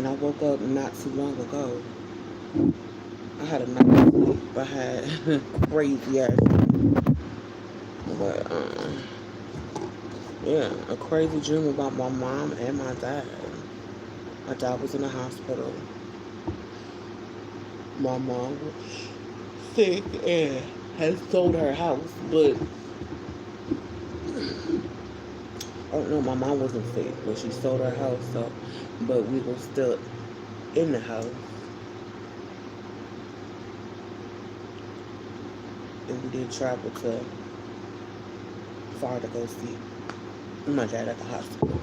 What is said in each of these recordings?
And I woke up not too long ago. I had a night sleep. I had crazy ass. But yeah, a crazy dream about my mom and my dad. My dad was in the hospital. My mom was sick and had sold her house, but oh no, my mom wasn't sick, but she sold her house. So, but we were still in the house, and we did travel to far to go see my dad at the hospital.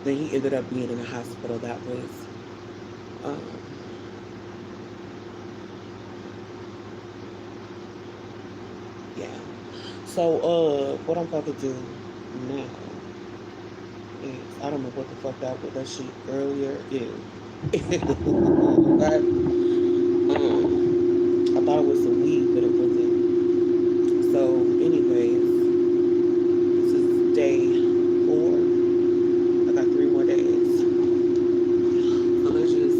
Then he ended up being in a hospital that was, um, yeah. So, what I'm about to do now is I don't know what the fuck that shit earlier is. But, I thought it was some weed, but it wasn't. So, anyways, this is day 4. I got 3 more days. So let's just.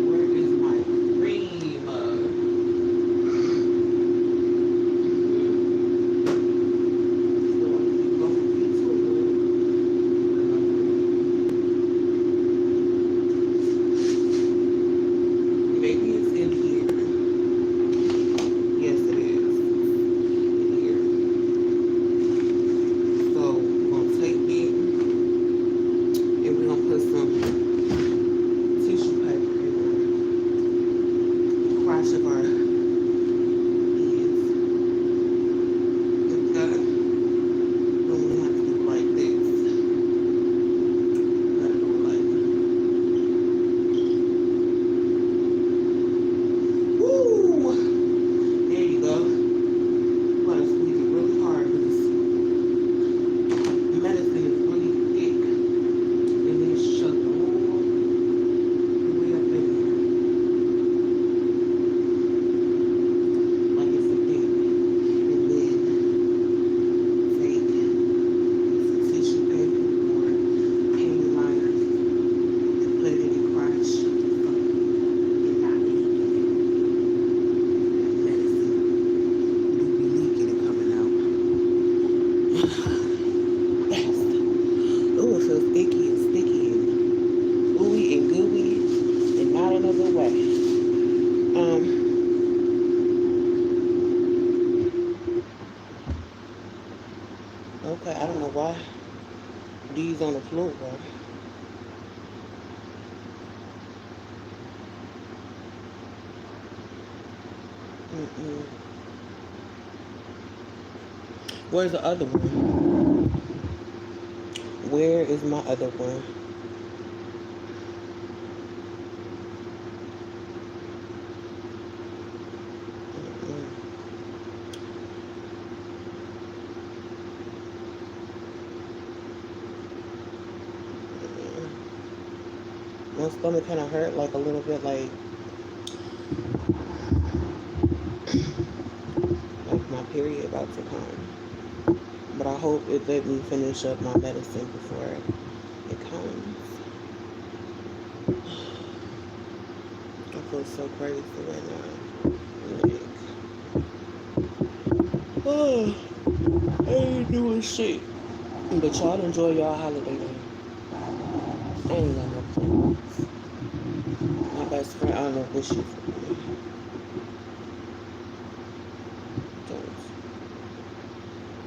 Where is my cream? Maybe it's in here. Yes, it is. In here. So we're gonna take it and we're gonna put some tissue paper in the crotch of our hands. Like that. Then we have to do like this. Gotta do it like, woo! There you go. You gotta squeeze it really hard because medicine is really thick. And then shut the way up in there. Like it's a thing. And then take some tissue paper or pain liners and put it in your crotch. And not leaking medicine. You be leaking and coming out. Fast. Oh, it feels icky and sticky and ooey and gooey and not another way. Um, okay, I don't know why these on the floor. Mm-mm. Where's the other one? Where is my other one? Mm-mm. Mm-mm. My stomach kind of hurt like a little bit, like my period about to come. But I hope it let me finish up my medicine before it comes. I feel so crazy right now. Like, oh, I ain't doing shit. But y'all enjoy y'all holiday day. I ain't got no plans. My best friend, I don't know what she's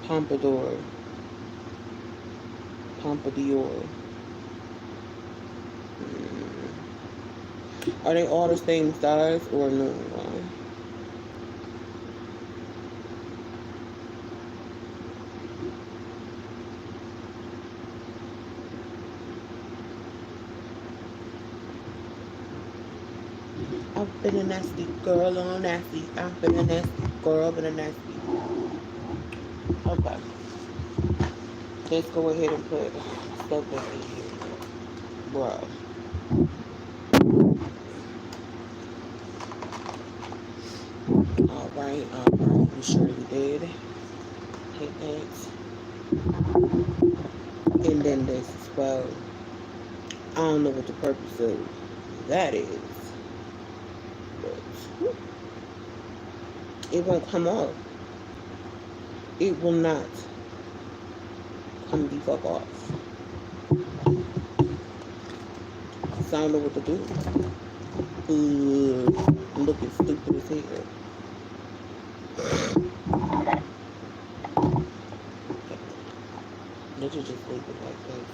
Pompadour. Pompadour. Are they all the same size or no? I've been a nasty girl on nasty. I've been a nasty girl, been a nasty. Okay. Let's go ahead and put stuff in here. Bruh. Alright, alright. We surely did. Hit that. And then they says, well, I don't know what the purpose of that is, but it won't come off. It will not come the fuck off. So I don't know what to do. I'm looking stupid as hell. Let's just leave it like this.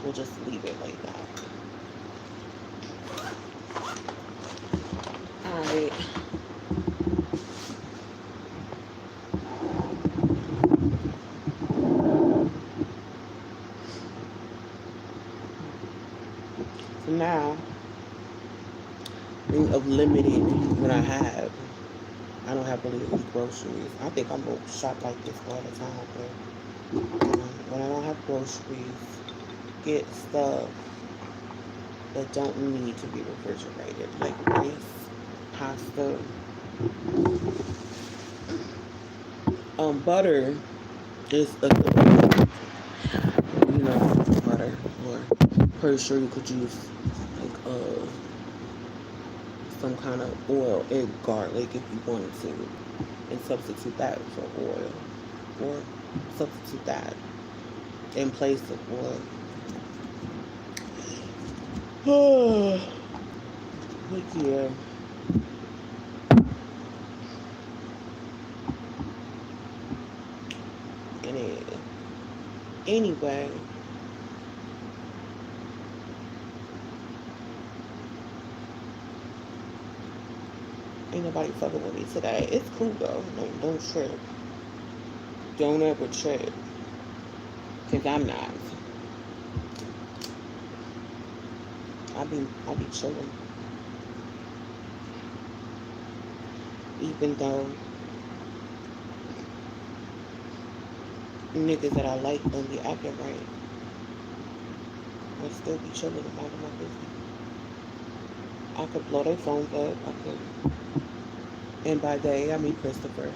We'll just leave it like that. Alright. So now, of limiting what I have. I don't have really any groceries. I think I'm gonna shop like this all the time, but when I don't have groceries, get stuff that don't need to be refrigerated, like rice, pasta, butter is a good, butter, or pretty sure you could use like some kind of oil and garlic if you wanted to, and substitute that for oil, or substitute that in place of oil. But yeah. Anyway, ain't nobody fucking with me today. It's cool though. Don't trip. Don't ever trip. Cause I'm not. I be chilling. Even though niggas that I like don't be acting right, I still be chilling and minding my business. I could blow their phones up. I could, and by they I mean Christopher.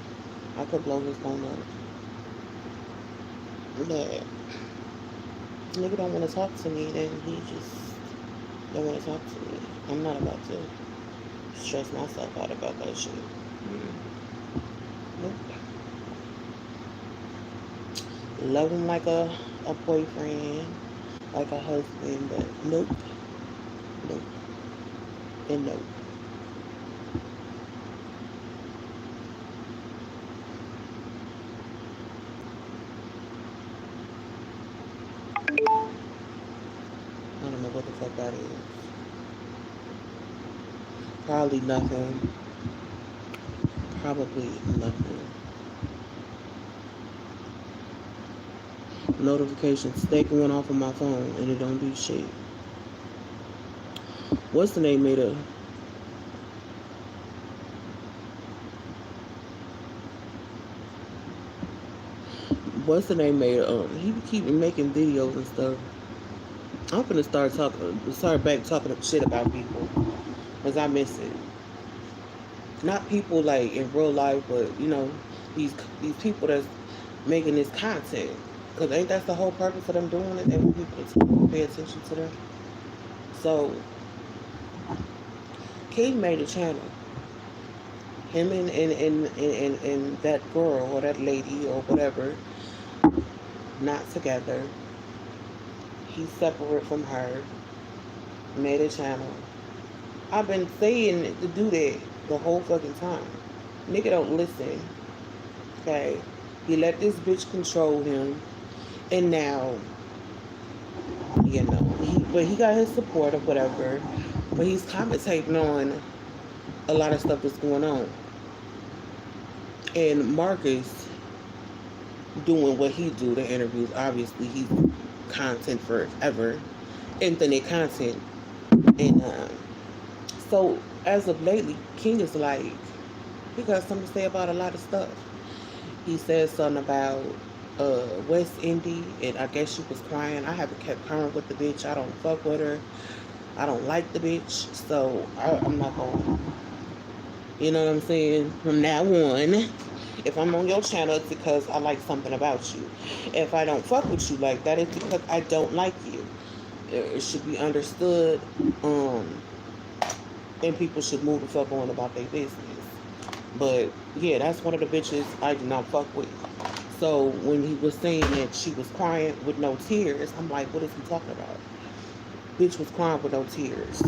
I could blow his phone up. But nigga don't want to talk to me, then he just don't want to talk to me. I'm not about to stress myself out about that shit. Nope. Love him like a boyfriend, like a husband, but nope. Nope. And nope. I don't know what the fuck that is. Probably nothing. Probably nothing. Notifications stay going off on my phone and it don't do shit. What's the name made of? What's the name made of? He be keeping making videos and stuff. I'm gonna start back talking shit about people, cause I miss it. Not people like in real life, but these people that's making this content. Cause ain't that the whole purpose of them doing it? They want people to pay attention to them. So King made a channel. Him and that girl or that lady or whatever, not together. He's separate from her. Made a channel. I've been saying to do that the whole fucking time. Nigga don't listen. Okay? He let this bitch control him. And now, but he got his support or whatever. But he's commentating on a lot of stuff that's going on. And Marcus doing what he do, the interviews. Obviously, he's content forever. Infinite content. And so, as of lately, King is like, he got something to say about a lot of stuff. He said something about West Indy, and I guess she was crying. I haven't kept crying with the bitch. I don't fuck with her. I don't like the bitch, so I'm not going. You know what I'm saying? From now on, If I'm on your channel, it's because I like something about you. If I don't fuck with you like that, it's because I don't like you. It should be understood, um, and people should move the fuck on about their business. But yeah, that's one of the bitches I do not fuck with. So when he was saying that she was crying with no tears, I'm like, what is he talking about? Bitch was crying with no tears.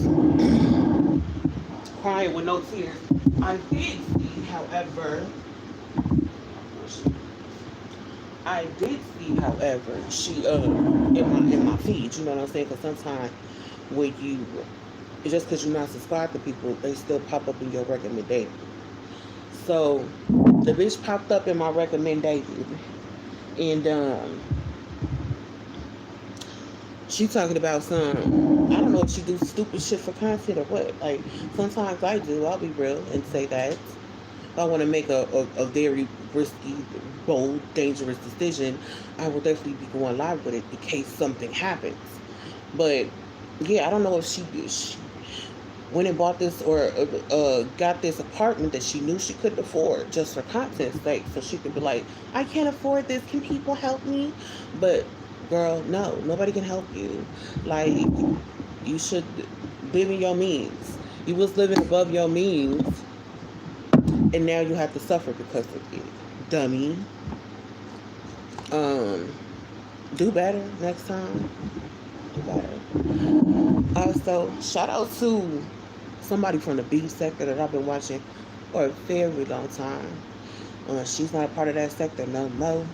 Crying with no tears. I did see, however, she in my feed, you know what I'm saying? Because sometimes when you just because you're not subscribed to people, they still pop up in your recommendation. So the bitch popped up in my recommendation, and she talking about some. I don't know if she do stupid shit for content or what. Like sometimes I do. I'll be real and say that if I want to make a very risky, bold, dangerous decision, I will definitely be going live with it in case something happens. But yeah, I don't know if she went and bought this or got this apartment that she knew she couldn't afford just for content's sake, so she could be like, I can't afford this. Can people help me? But girl, no, nobody can help you. Like you should live in your means. You was living above your means, and now you have to suffer because of it, dummy. Um, do better next time. Do better. Also, shout out to somebody from the B sector that I've been watching for a very long time. She's not a part of that sector no more.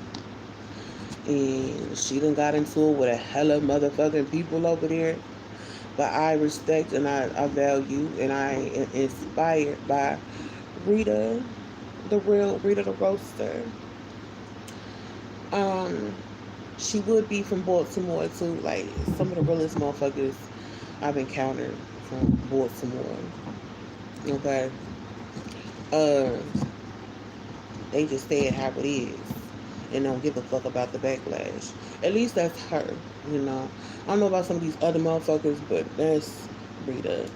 And she done got into it with a hella motherfucking people over there. But I respect and I value and I am inspired by Rita, the real Rita the Roaster. Um, she would be from Baltimore too. Like some of the realest motherfuckers I've encountered from Baltimore. Okay. Uh, they just say it how it is and don't give a fuck about the backlash. At least that's her, you know. I don't know about some of these other motherfuckers, but that's Rita.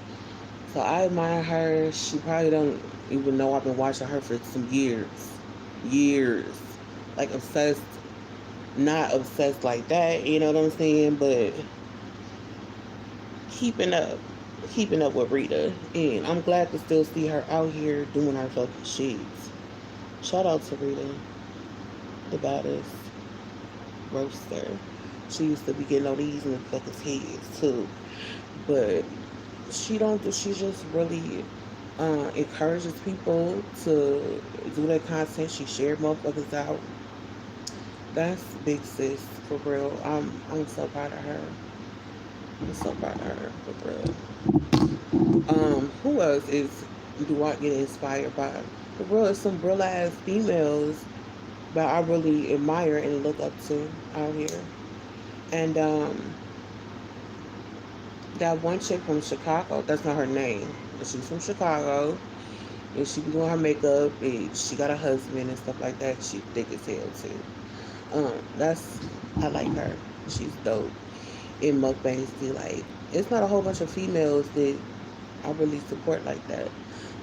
So I admire her. She probably don't even know I've been watching her for some years. Years. Like obsessed. Not obsessed like that, you know what I'm saying? But keeping up. Keeping up with Rita. And I'm glad to still see her out here doing her fucking shit. Shout out to Rita, the baddest roaster. She used to be getting on these motherfuckers' heads too. But she don't do, she just really encourages people to do their content. She shared motherfuckers out. That's big sis for real. I'm so proud of her. I'm so proud of her for real. Who else is do I get inspired by? For real, some real ass females that I really admire and look up to out here. And that one chick from Chicago, that's not her name. But she's from Chicago. And she be doing her makeup and she got a husband and stuff like that. She thick as hell too. That's I like her. She's dope. In mukbangs be like it's not a whole bunch of females that I really support like that.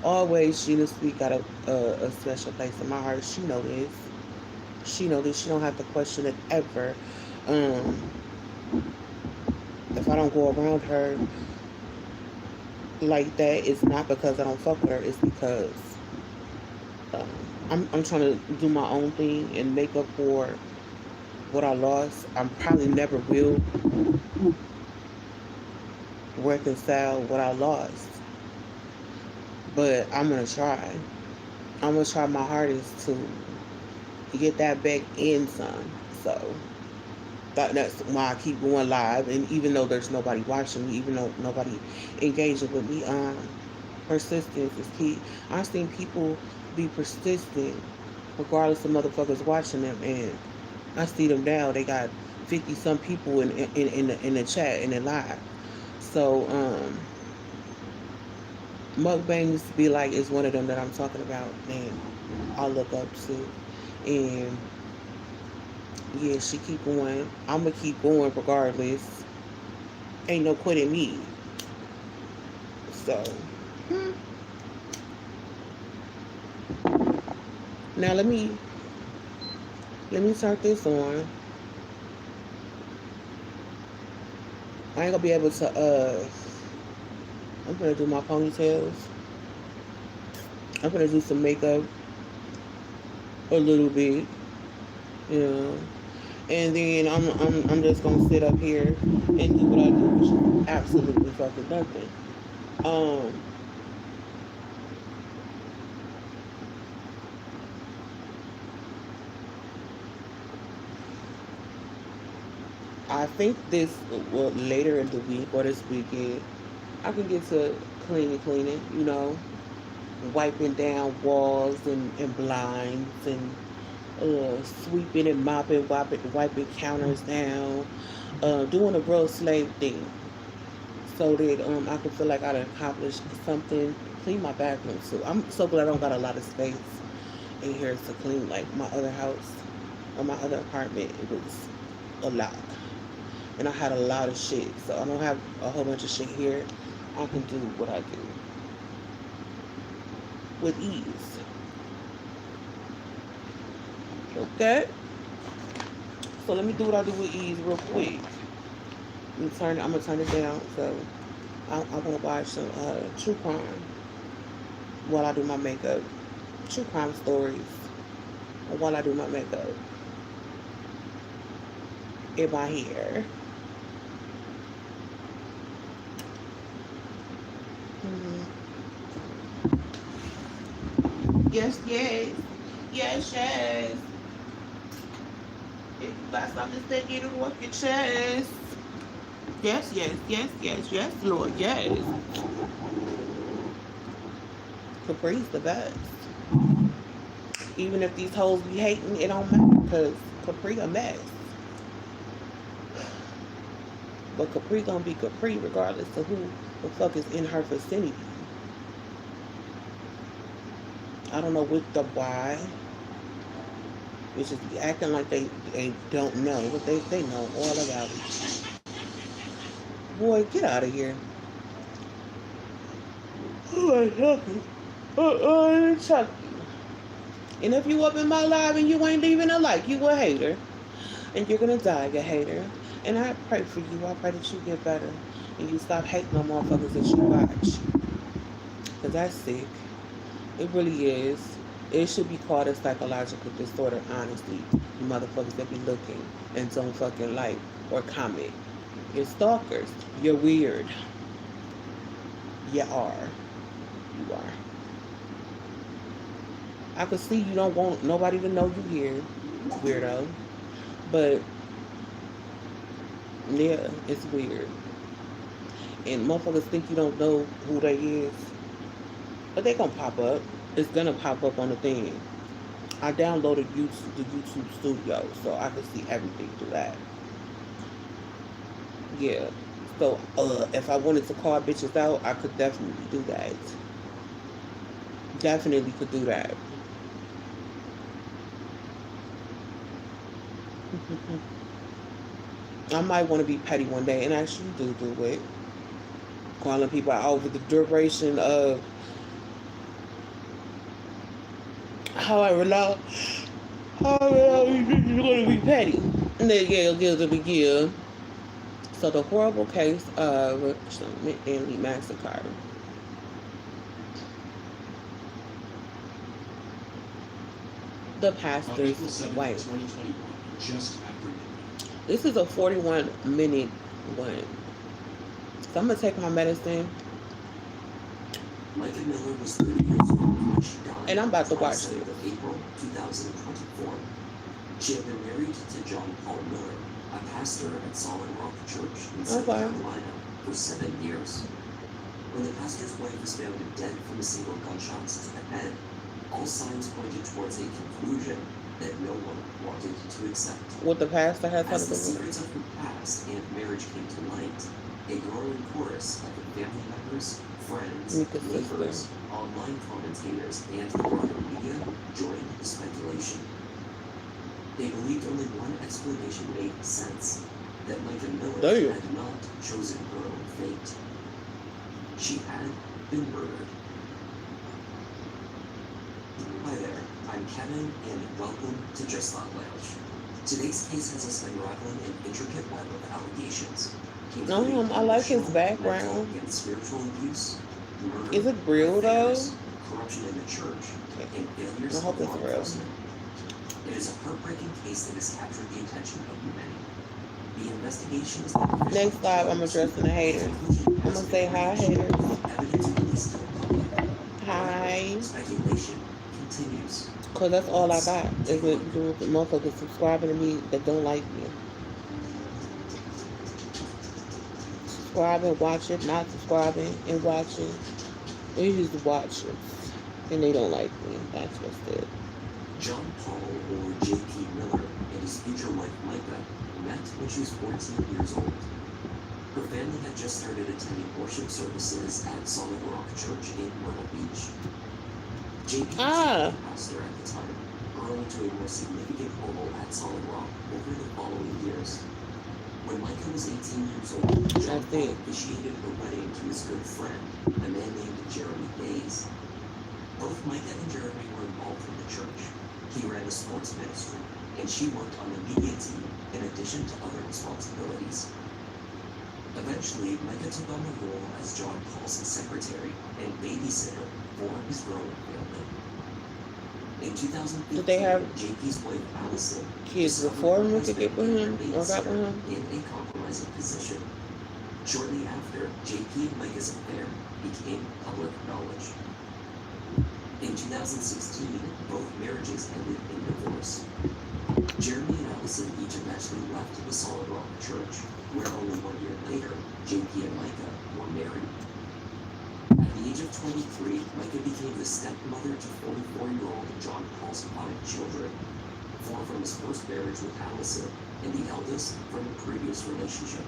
Always Gina Sweet got a special place in my heart. She know this. She know this. She don't have to question it ever. Um, if I don't go around her like that, it's not because I don't fuck with her. It's because um, I'm trying to do my own thing and make up for what I lost. I probably never will reconcile what I lost, but I'm gonna try. I'm gonna try my hardest to get that back in some. So that's why I keep going live. And even though there's nobody watching me, even though nobody engaging with me, persistence is key. I've seen people be persistent regardless of motherfuckers watching them, and I see them now. They got 50 some people in the chat and in live. So mukbangs be like is one of them that I'm talking about, and I look up to. And yeah, she keep going. I'm gonna keep going regardless. Ain't no quitting me. So Now let me start this on. I ain't gonna be able to I'm gonna do my ponytails. I'm gonna do some makeup a little bit, you know. And then I'm just gonna sit up here and do what I do, which is absolutely fucking nothing. Um I think this well later in the week or this weekend I can get to cleaning, you know, wiping down walls and blinds and sweeping and mopping, wiping counters down, doing a real slave thing so that I can feel like I accomplished something. Clean my bathroom too. I'm so glad I don't got a lot of space in here to clean like my other house or my other apartment. It was a lot. And I had a lot of shit. So I don't have a whole bunch of shit here. I can do what I do with ease. Okay? So let me do what I do with ease real quick. I'm gonna turn it down. So I wanna watch some true crime while I do my makeup. True crime stories while I do my makeup in my hair. Mm-hmm. Yes, yes. Yes, yes. If you got something to say, get it off your chest. Yes, yes, yes, yes, yes, Lord, yes. Capri's the best. Even if these hoes be hating, it don't matter because Capri a mess. But Capri gonna be Capri regardless of who the fuck is in her vicinity. I don't know what the why. It's just be acting like they don't know, but they know all about it. Boy, get out of here. Oh my God. Chucky. And if you up in my live and you ain't leaving a like, you a hater. And you're gonna die, you hater. And I pray for you. I pray that you get better. And you stop hating on motherfuckers that you watch. Because that's sick. It really is. It should be called a psychological disorder, honestly. You motherfuckers that be looking and don't fucking like or comment. You're stalkers. You're weird. You are. You are. I could see you don't want nobody to know you here, weirdo. But yeah, it's weird. And motherfuckers think you don't know who they is. But they gonna pop up. It's gonna pop up on the thing. I downloaded the YouTube Studio so I could see everything through that. Yeah. So if I wanted to call bitches out, I could definitely do that. Definitely could do that. I might want to be petty one day and actually do it. Calling people out over the duration of how I rely. How you're going to be petty. And then yeah. So the horrible case of McDaniel massacre. The pastor's wife. This is a 41-minute one. So I'm gonna take my medicine. Micah Miller was 30 years old when she died. And I'm about to watch this. Of April 2024. She had been married to John Paul Miller, a pastor at Solid Rock Church in South Carolina, for 7 years. When the pastor's wife was found dead from a single gunshots to the head, all signs pointed towards a conclusion that no one wanted to accept. What the pastor has As the secrets of her past and marriage came to light, a growing chorus of her family members, friends, neighbors, online commentators, and the broader media joined the speculation. They believed only one explanation made sense, that Micah Miller had not chosen her own fate. She had been murdered. Hi there, I'm Kevin, and welcome to Just Thought Lounge. Today's case has us unraveling an intricate web of allegations. I like his emotional, background. mental, and spiritual abuse, murder, Is it real though? affairs, corruption in the church, and failures I hope of it's law real. enforcement. It is a heartbreaking case that has captured the attention of many. The investigation is not Next live, I'm addressing the haters. I'm gonna say hi, haters. Evidence released to the public. Hi. Speculation continues. Cause that's all I got is with motherfuckers subscribing to me that don't like me. Subscribing, watching, not subscribing, and watching. They just watching, and they don't like me. That's what's it. John Paul, or J.P. Miller, and his future wife Micah met when she was 14 years old. Her family had just started attending worship services at Solid Rock Church in Myrtle Beach. J.P. was a pastor at the time, growing to a more significant role at Solid Rock over the following years. When Micah was 18 years old, John Paul officiated her wedding to his good friend, a man named Jeremy Days. Both Micah and Jeremy were involved in the church. He ran a sports ministry, and she worked on the media team in addition to other responsibilities. Eventually, Micah took on the role as John Paul's secretary and babysitter for his growing family. In 2015, Did they have JP's wife Allison kids before we could get with him or got with him? in a compromising position. Shortly after, JP and Micah's affair became public knowledge. In 2016, both marriages ended in divorce. Jeremy and Allison each eventually left the Solid Rock Church, where only 1 year later, JP and Micah were married. At the age of 23, Micah became the stepmother to 44-year-old John Paul's 5 children, 4 from his first marriage with Allison, and the eldest from a previous relationship.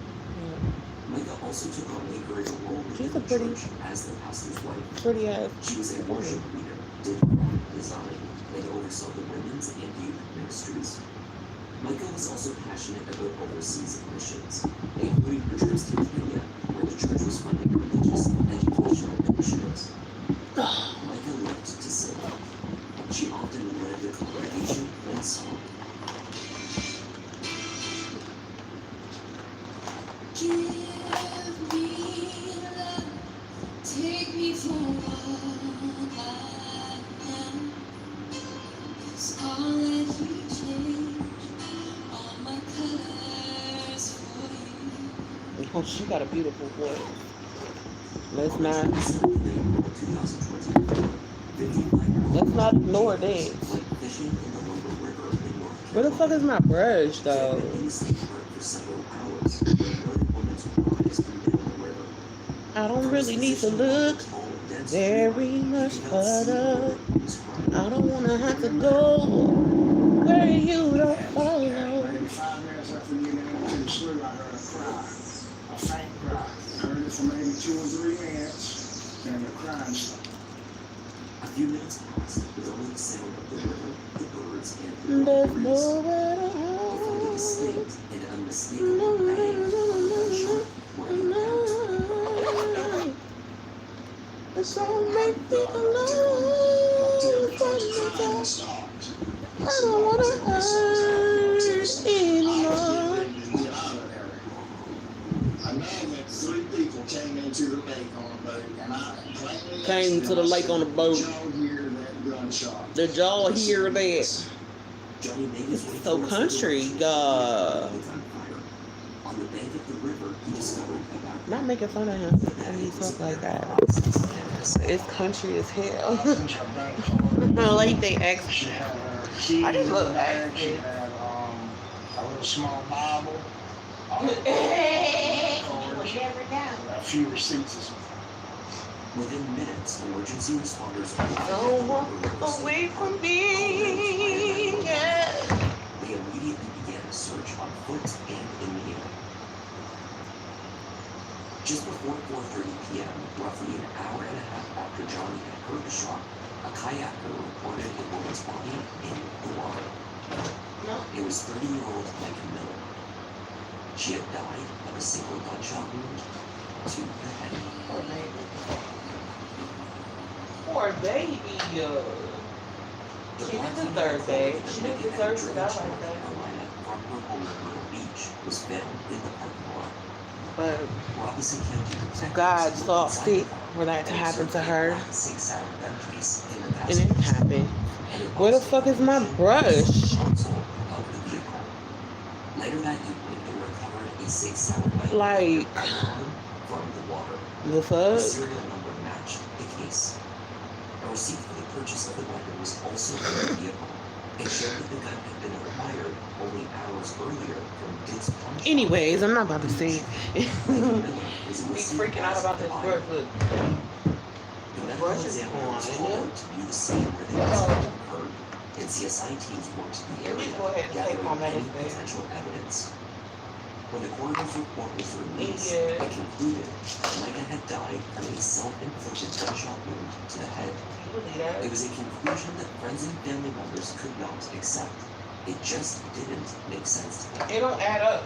Micah also took on a greater role within the church as the pastor's wife. She was a worship leader, did graphic design, and oversaw the women's and youth ministries. Micah was also passionate about overseas missions, including her trips to Kenya, where the church was funding religious and educational initiatives. Micah loved to sing. She often led the congregation in song. Give me love, take me for what I am. 'Cause I'll let you change all my colors for you. Oh, she got a beautiful voice. Let's not ignore that. Where the fuck is my brush though? I don't really need to look very much further. I don't wanna have to go where you don't follow. Maybe 5 minutes after getting into the slough, I heard a cry, a faint cry. I heard it for maybe 2 or 3 minutes, and the crying stopped. A few minutes passed with only the sound of the river, the birds, and the There's breeze. nowhere to Before the hide. distinct and unmistakable bang of a gunshot rang out. So make me alone from the top. I don't wanna hurt anymore. I know that 3 people came into the lake on a boat, and I plainly Came to the lake on a boat. Did y'all hear that gunshot? Did y'all hear that? Johnny made his way So towards country, the God. on fire. On the bank of the river, he discovered a back. Not making fun of him when he talk like that. It's country as hell. I like they accent. She had her keys I just in love the bag. She accent. had a little small Bible, a few receipts or something. Within minutes, emergency responders arrived Don't at walk the river away from me. Yeah. They immediately began a search on foot and in the air. Just before 4:30 p.m., roughly an hour and a half after Johnny had heard the shot, a kayaker reported a woman's body in the water. It was 30-year-old Micah Miller. She had died of a single gunshot wound to the head. Poor baby. The She black didn't Honda deserve that. Accord She that didn't Micah had deserve driven stuff to like North that. Carolina from her home in Myrtle Beach was found in the parking lot. But Robinson County detectives God looked saw inside fit the car for that to and happen observed to a her, black 6-Allen gun case in the and it passenger seat. happened. And it Where the also fuck is my functioned as brush? the console of the vehicle. Later that evening, they recovered a 6-Allen Like, firearm from the water. the The fuck? serial number matched the case. A receipt for the purchase of the weapon was also in the vehicle. It showed that the gun had been acquired only hours earlier from Dick's pawn shop. Anyways, I'm not about to say Micah Miller was be listed freaking out as about the this buyer. brush. Look, The medical brush is examiner gone, was isn't called it? out to view the scene where the accident occurred, and CSI teams worked the Let me area, go ahead and take my gathering any medicine. potential evidence. When the coroner's report was released, Yeah. it concluded Micah had died from a self-inflicted gunshot wound to the head. You believe that? It was a conclusion that friends and family members could not accept. It just didn't make sense to them. It don't add up.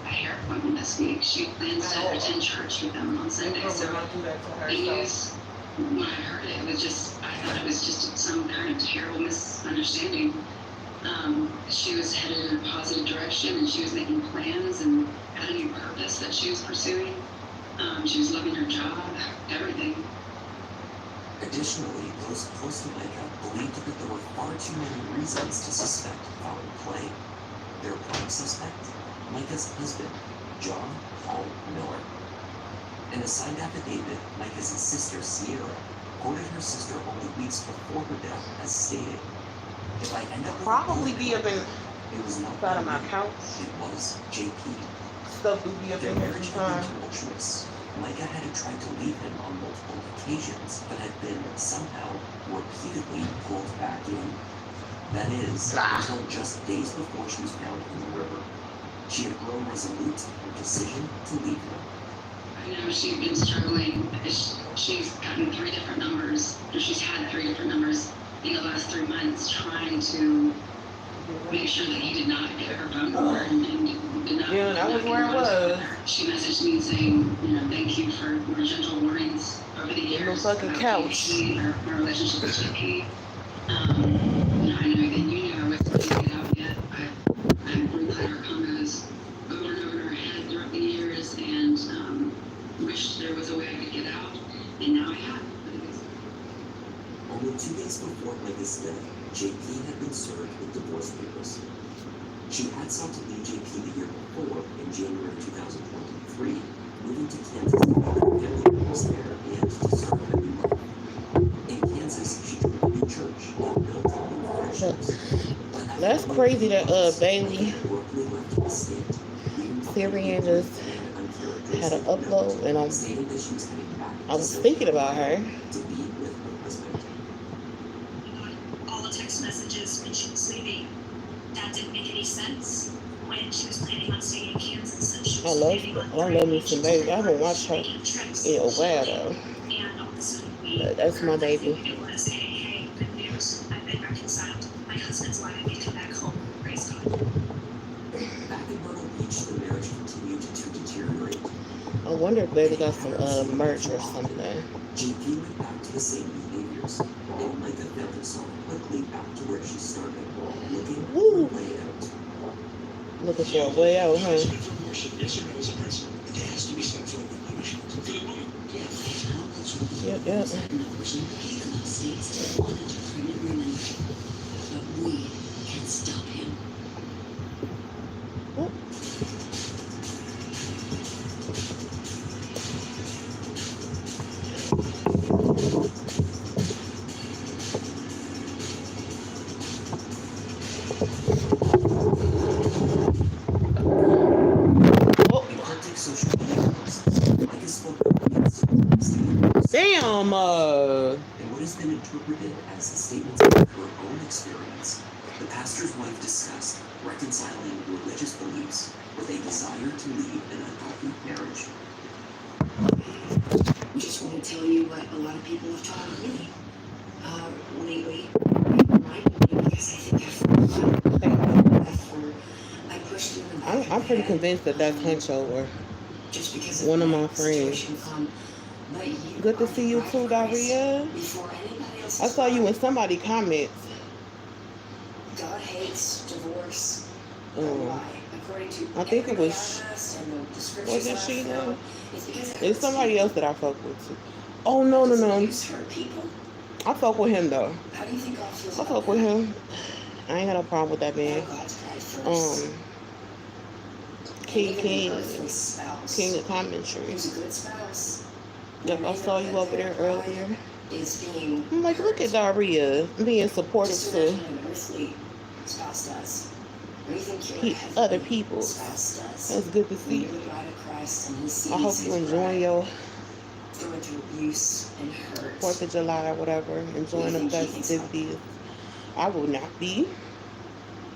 A hair appointment this week. She plans to attend church with them on Sunday. So We're gonna do that to her. the So. news, when I heard it, I thought it was just some kind of terrible misunderstanding. She was headed in a positive direction, and she was making plans and had a new purpose that she was pursuing. She was loving her job, everything. Additionally, those close to Micah believed that there were far too many reasons to suspect foul play. Their prime suspect, Micah's husband, John Paul Miller. In a signed affidavit, Micah's sister, Sierra, quoted her sister only weeks before her death as stating, "If I end up with a Probably bullet be up in it was not side of my me. couch. It was JP." Stuff do be up Their in here marriage had sometimes. been tumultuous. Micah had tried to leave him on multiple occasions, but had been somehow repeatedly pulled back in. That is, until just days before she was found in the river. She had grown resolute in her decision to leave him. I know she's been struggling. She's gotten 3 different numbers, or she's had 3 different numbers in the last 3 months, trying to make sure that he did not get her phone number and did not. Yeah, that was not where get it in contact with was. her. She messaged me saying, thank you for your gentle warnings over the Little years. fucking about couch. JP, my relationship with JP. I know that you knew I wasn't going to get out yet. I've replayed our combos over and over in our head throughout the years, and wished there was a way I could get out, and now I have. Only 2 days before Micah's death, JP had been served with divorce papers. She had sought to leave JP the year before, in January 2023, moving to Kansas to live with family members there and to serve a new life. In Kansas, she joined a new church and built new friendships. But after That's only crazy 3 that months, Bailey Micah abruptly left the state, leaving behind Syrian a just brief and had an uncharacteristic upload, note and stating that she was heading back I to was South thinking about Carolina her. to be with her husband. All the text messages when she was leaving, that didn't make any sense. When she was planning on staying in Kansas, and she was planning on I love me some Bailey. I haven't watched her making trips. in a while though. And all of a sudden we But that's my heard that baby. It was, hey, good news. I've been reconciled. My husband's letting me come back home. Praise God. Back in Myrtle Beach, the marriage continued to deteriorate. I wonder if Bailey got some merch or something. JP went back to the same behaviors, and Micah found herself quickly back to where she started, looking Woo. for a way out. Looking for a way out, huh? Yep, yep. States wanted to permit women, but we can stop him. In cryptic social media posts, Micah spoke out against statements Damn, in what has been interpreted as statements about her own experience. The pastor's wife discussed reconciling religious beliefs with a desire to lead an unhealthy marriage. Just want to tell you what a lot of people have told me lately. Because I think I pushed through the back I'm of pretty the head, convinced that that's Hunch over. just because one of my that friends. situation. But you Good to are see you the too, bride of Christ Daria. before anybody else I is saw you in born. somebody comments. God hates divorce. Um, Why? According to I think it was, us and the scriptures wasn't left she out, though? it's because it It's hurts somebody people. else that I fuck with too. Oh, no. Does abuse hurt people? I fuck with him though. How do you think God feels I about fuck with that? him. I ain't got no problem with that Know man. God's pride first. And King, even King, the earthly spouse, King of commentary. who's a good spouse, Yep, I saw you over there earlier. is being I'm like, look at Daria being supportive just to imagine an earthly spouse does. What do you think your other heavenly people. spouse does? That's good to When see. you're the bride of Christ and he sees I hope his you enjoying bride your going through abuse and hurt. 4th of July or whatever, enjoying the festivities. I will not be,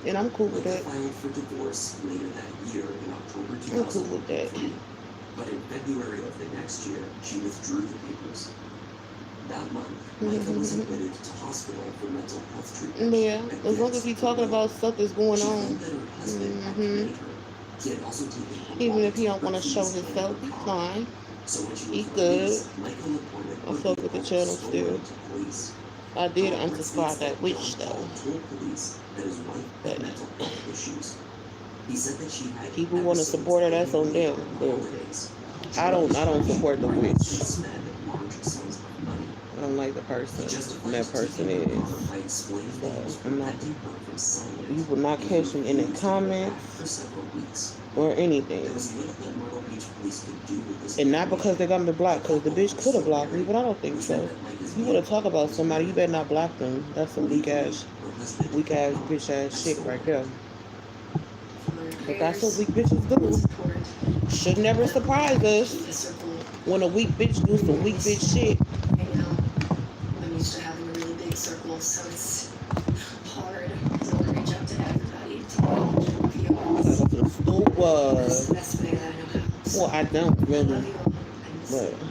and I'm cool with Micah it. filed for divorce later that year in October I'm cool with that. 2003. But in February of the next year, she withdrew the papers. That month, Micah was admitted to hospital for mental health treatment. Yeah, as long as you're talking about stuff that's going She on, claimed that her husband had committed her. He had also taken her even if he wallet, don't want to her show keys, and himself, her he's car. fine. So when she He was good. released, Michael reported I what fuck he with the called channel stolen still. to police. I did However, unsubscribe states that witch John though. Paul told police that his wife But had mental health issues. He said that she had people want to episodes support her, that's on regularly them. on But holidays. I don't support the witch. Spend large sums of money. I don't like the person He who justified that person taking her is. car by explaining that he was So I'm not. preventing her from selling it. You will not And catch he me in the refused to go back comments for several weeks. or anything. There was little that Myrtle Beach police could do with this And not because information. they got me blocked, because the bitch could have blocked me, but I don't think Which so. meant that Micah's If you want to talk about was somebody, you very better not block them. That's some weak legally, ass, her husband bitch ass shit right there. For But that's what prayers weak bitches and do. support. Should never surprise us Keep the circle. when a weak bitch do some weak bitch shit. Right now, I'm used to having a really big circle, so it's hard. So I reach out to everybody to help the That's audience. That's stupid. the best way that I know how. Well, I don't I really, love you all. I miss but you.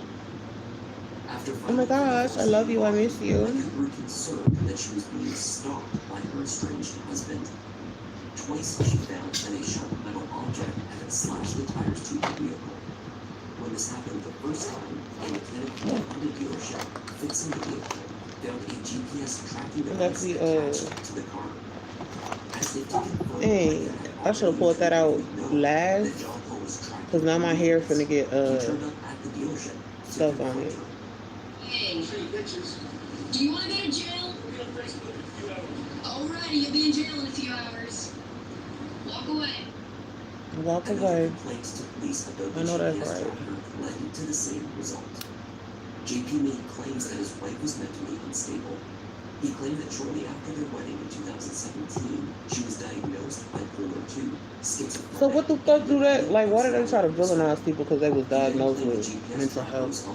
After oh my gosh, I love you, I miss you. Micah grew concerned that she was being stalked by her estranged husband. Twice she found that a sharp metal object had slashed the tires to her vehicle. When this happened the first time, a mechanic from the dealership fixing the vehicle found a GPS tracking That's device attached to the car. As if to confirm Dang, I should have pulled that out last, that John Paul was tracking because now my hair vehicles, finna get he turned up at the dealership to stuff on confront it. her. Hey, do you want to go to jail? Alrighty, you'll be in jail in a few hours. Walk away. Walk Another away. complaint to police about I the know that's GPS right. tracker led to the same result. JP made claims that his wife was mentally unstable. He claimed that shortly after their wedding in 2017, she was diagnosed bipolar 2, schizophrenic. So what the fuck do that? Like, why did they try to villainize people because they was diagnosed with mental health?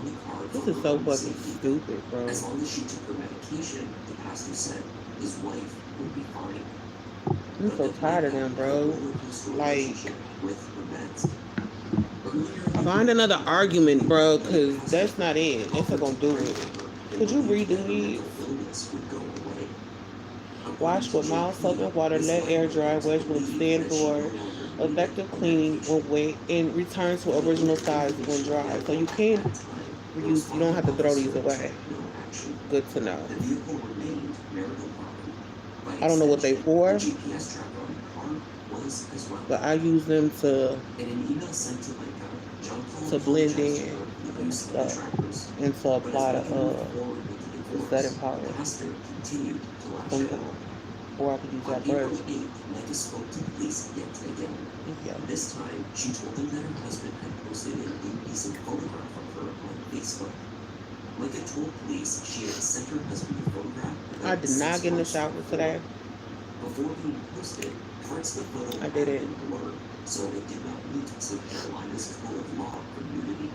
This is so fucking stupid, bro. As long as she took her medication, the pastor said his wife would be fine. I'm so tired of them, bro. Like, find another argument, bro, because that's not it. That's not gonna do it. Could you redo these? Wash with mild soap and water, let air dry, wedge will extend for effective cleaning when wet, and return to original size when dry. So you can reuse, you don't have to throw these away. Good to know. I don't know what they for, but I use them to blend in and stuff, and to apply the setting powder sometimes. Or I could use that brush. Micah spoke to police yet again. Yeah. This time, she told them that her husband had posted an indecent photograph of her on Facebook. Micah told police she had sent her husband a photograph. I did not get in the shower today. Before being posted, parts of the photo I did it. had been blurred, so it did not meet South Carolina's code of law for nudity.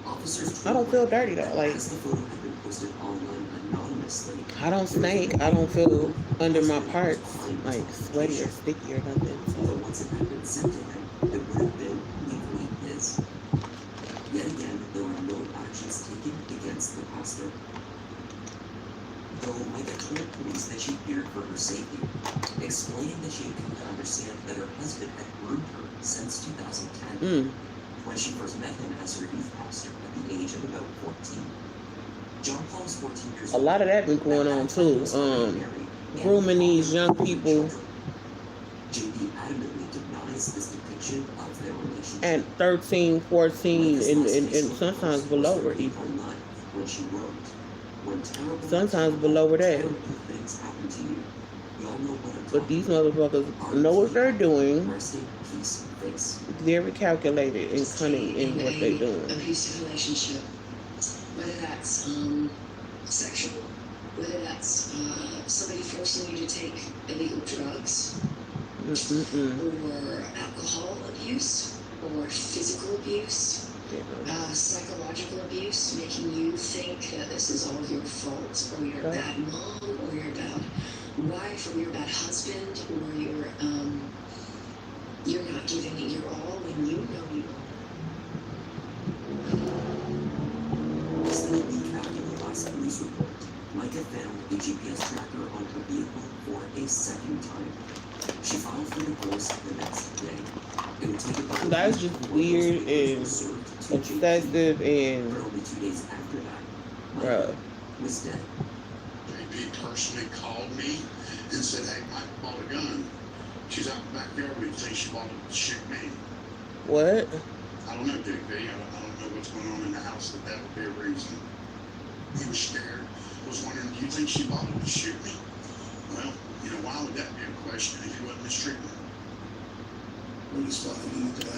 Officers I don't feel dirty though. Like, as the photo had been posted online anonymously. I don't stink. I don't feel under my parts like sweaty or sticky or nothing. But So once it had been sent to him, it would have been legally his. Yet again, there were no actions taken against the pastor. Though Micah told police that she feared for her safety, explaining that she had come to understand that her husband had groomed her since 2010, when she first met him as her youth pastor at the age of about 14. John Paul was 14 years a old. lot of that been going on too. grooming these young people JP adamantly denies this depiction of their relationship. at 13, 14, and sometimes below her even. Online when she wrote, when terrible, Sometimes below that. terrible things happen to you, y'all know what I'm But talking these about. motherfuckers know what they're doing. Rest in peace, face. Very calculated and cunning in what they're A doing. abusive relationship, whether that's sexual, whether that's somebody forcing you to take illegal drugs, or alcohol abuse, or physical abuse, psychological abuse, making you think that this is all your fault, or you're a bad mom, or you're a bad wife, or you're a bad husband, or you're not giving it your all when you know you are. Instead of recapping the last police report, Micah found a GPS tracker on her vehicle for a second time. She filed for divorce the next day. It would take about That's just weird and excessive and but only 2 days after that, bruh. Micah was dead. JP personally called me and said, hey, Mike bought a gun. She's out in the backyard. We think she bought it to shoot me. What? I don't know, JP. I don't know what's going on in the house that would be a reason. He was scared. Was wondering, do you think she bought it to shoot me? Well, why would that be a question if he wasn't mistreating her?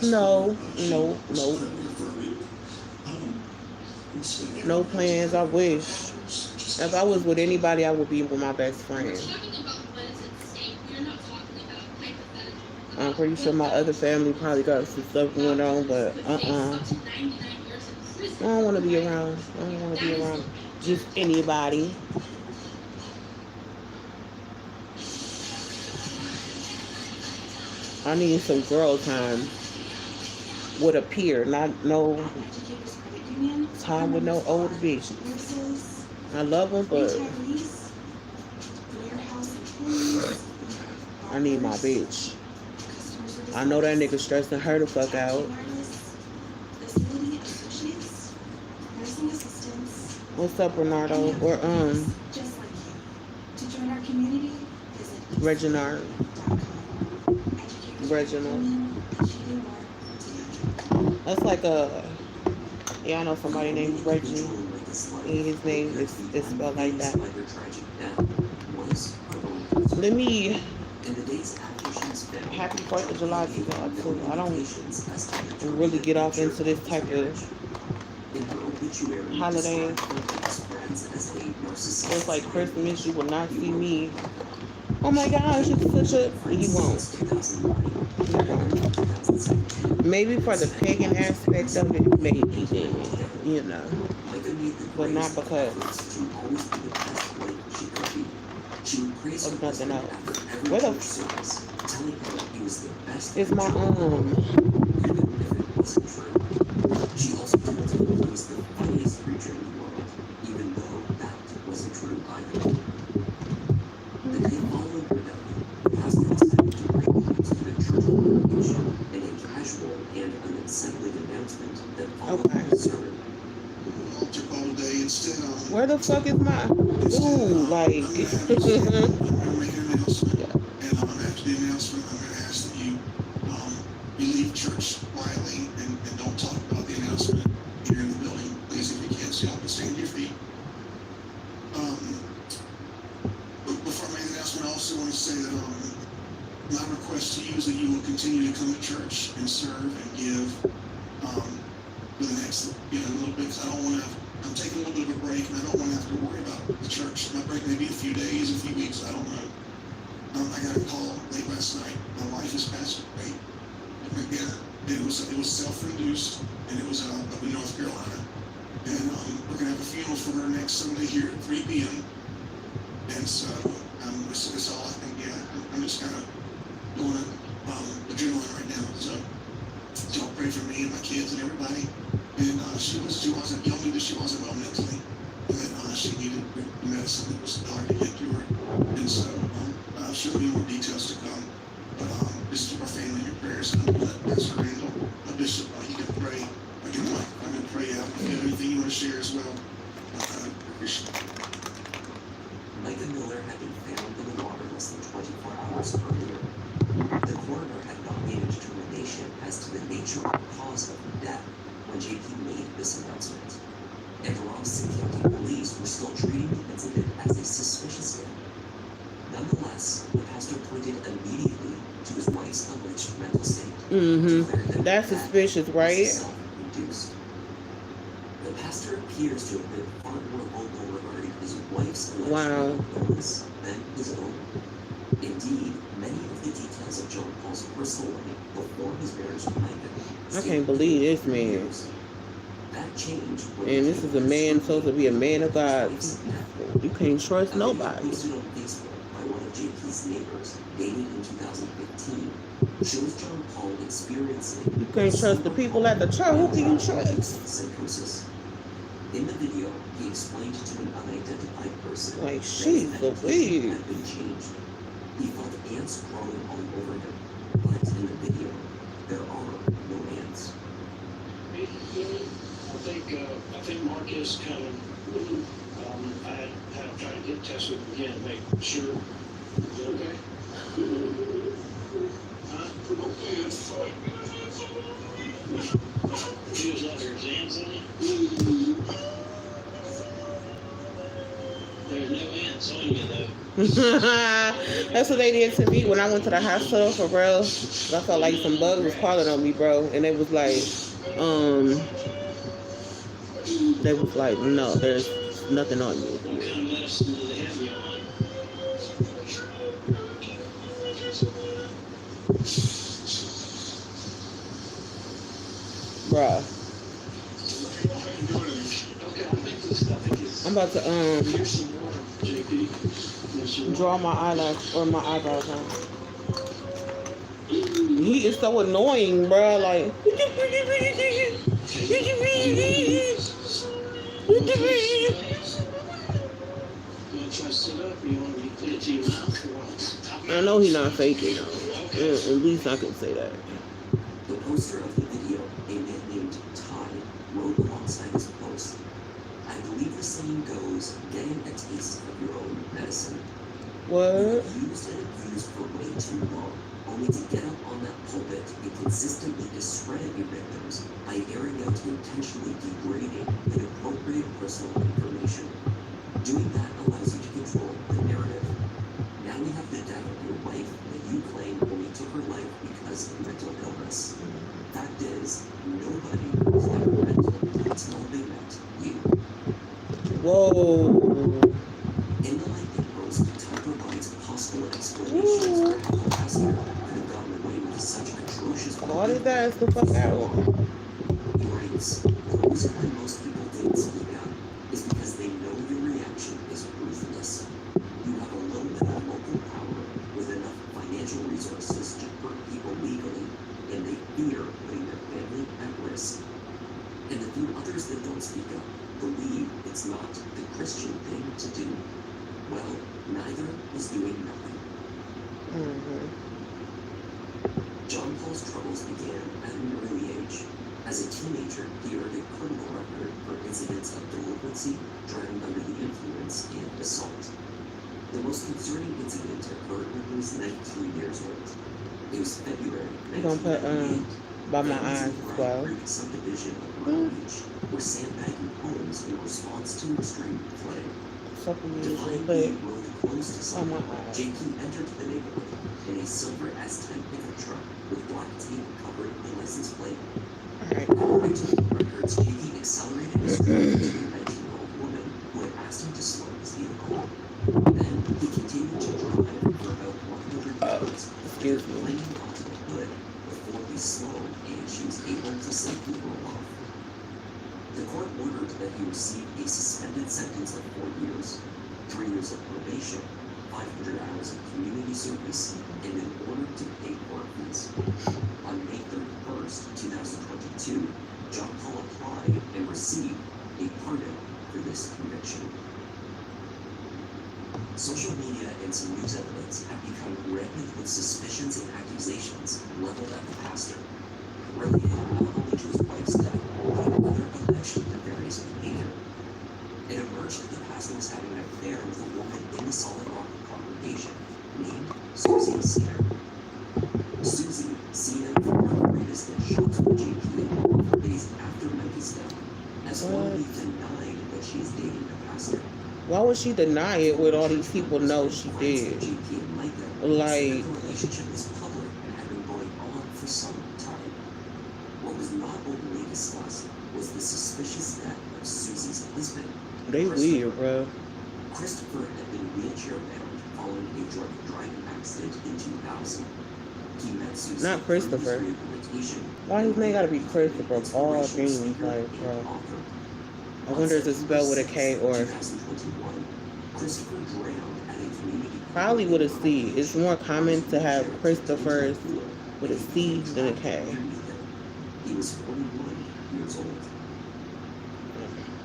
No. No plans, I wish. If I was with anybody, I would be with my best friend. I'm pretty sure my other family probably got some stuff going on, but I don't want to be around. I don't want to be around just anybody. I need some girl time with a peer, not no time with no old bitch. I love them, but I need my bitch. I know that nigga stressing her the fuck out. What's up, Bernardo? Or Reginald. That's like I know somebody named Reggie. And his name is spelled like that. Let me happy 4th of July to y'all too. I don't really get off into this type of holiday. It's like Christmas, you will not see me. Oh my gosh, it's such a... You won't. Maybe for the pagan aspect of it, maybe then, but not because of nothing else. What the is my She also told him he was the funniest creature in the world, even though that wasn't true either. The day following her death, Pastor decided to bring him to the church congregation in a casual and unsettling announcement that followed the sermon. Altar call today instead of... where the fuck is my... Ooh, like... I'm making an announcement, and after the announcement, I'm going to ask that you leave church quietly and don't talk about the announcement here in the building. Please, if you can, so y'all can stand to your feet. Before I make the announcement, I also want to say that my request to you is that you will continue to come to church and serve and give for the next little bit, because I'm taking a little bit of a break, and I don't want to have to worry about the church. My break may be a few days, a few weeks, I don't know. I got a call late last night. My wife has passed away. It was self-induced, and it was up in North Carolina. And we're gonna have a funeral for her next Sunday here at 3 p.m. And so it's all I can get. I'm just kind of doing adrenaline right now. So y'all pray for me and my kids and everybody. And she wasn't y'all knew that she wasn't well mentally, and that she needed medicine that was hard to get to her. And so she'll be more details to come. But just keep our family in your prayers, and I'm going to let Pastor Randall, Bishop, you can pray. I'm going to pray out. If you have anything you want to share as well, I appreciate it. Micah Miller had been found in the less than 24 hours earlier. The coroner had not made a determination as to the nature or cause of her death when JP made this announcement, and the Robson County Police were still treating the incident as a suspicious death. Nonetheless, the pastor pointed immediately to his wife's alleged mental state. Mm-hmm. That's suspicious, right? Self-induced. The pastor appears to have been far more vocal regarding his wife's alleged illness than his own. Indeed, many of the details of John Paul's personal life before his marriage to Megan. I can't believe this man. That changed. And this is a man supposed to be a man of God. You can't trust nobody. Posted on Facebook by one of JP's neighbors, dating in 2015, shows John Paul experiencing. You can't trust the people at the church. Who can you trust? Psychosis. In the video, he explained to an unidentified person Like, that she's his a medication weed. had been changed. He felt ants crawling all over him, but in the video, there are no ants. I think Mark is coming. I had tried to get tested again to make sure. Is that okay? Huh? Okay, it's fine. She was under exams on it? There's no ants on you though. That's what they did to me when I went to the hospital for real. I felt like some bugs was crawling on me, bro. And it was like, they was like, no, there's nothing on you. What kind of medicine do they have you on? Bruh. Okay, I think this, I think it's. I'm about to, Here's some more, JP. There's some more. draw my eyelash or my eyebrows on. He is so annoying, bro. Like, You want to try to sit up, or you want me to put it to your mouth, or what? I know he's not faking. At least I can say that. The poster of the video, a man named Ty, wrote alongside his post, "I believe the saying goes, getting a taste of your own medicine. What? You've used and abused for way too long, only to get up on that pulpit and consistently discredit your victims by airing out intentionally degrading, inappropriate personal information. Doing that allows you to control the narrative. Now we have the death of your wife that you claim only took her life because of mental illness. Fact is, nobody was ever mental until they met you." Whoa. In the lightning post, Ty provides possible explanations for how the pastor could have gotten away with such atrocious Call his ass the fuck out. He writes, "The reason why most people didn't speak out is because they know your reaction is ruthless. You have a little bit of local power with enough financial resources to hurt people legally, and they fear putting their family at risk. And the few others that don't speak up believe it's not the Christian thing to do. Well, neither is doing nothing." John Paul's troubles began at an early age. As a teenager, he earned a criminal record for incidents of delinquency, driving under the influence, and assault. The most concerning incident occurred when he was 19 years old. It was February You gonna put, 1998. by my eyes as well. Subdivision of Myrtle Beach, were sandbagging homes in response to extreme flooding. Something usually Defying put being rode close to on my someone, eyes. JP entered the neighborhood in a silver S-type pickup truck with black tape covering the license plate. Alright. According to the records, JP accelerated his drive to a 19-year-old woman who had asked him to slow his vehicle. Then he continued to drive for about 100 yards, Excuse me. clinging onto the hood before he slowed and she was able to safely roll off. The court ordered that he receive a suspended sentence of 4 years, 3 years of probation, 500 hours of community service, and an order to pay court fees. On May 31st, 2022, John Paul applied and received a pardon for this conviction. Social media and some news outlets have become rampant with suspicions and accusations leveled at the pastor, related not only to his wife's death, but other alleged nefarious behavior. It emerged that the pastor was having an affair with a woman in the Solid Rock congregation, named Susie Sierra. Susie, seen as the margarita's that shot for JP over days after Mike's death, has already denied that she is dating the pastor. Why would she deny it when all these people know she did? JP and Micah, Like, the relationship is public and had been going on for some time. What was not openly discussed was the suspicious death of Susie's husband. they weird, bro. Christopher had been wheelchair bound following a drunk driving accident in 2000. He met Susie Not Christopher. through his rehabilitation. Why his name gotta be Christopher of all things, like, bro? I wonder if it's spelled with a K or 2021, Christopher drowned at a community probably with a C. It's more common to have Christophers with a C than a K. He was 41 years old.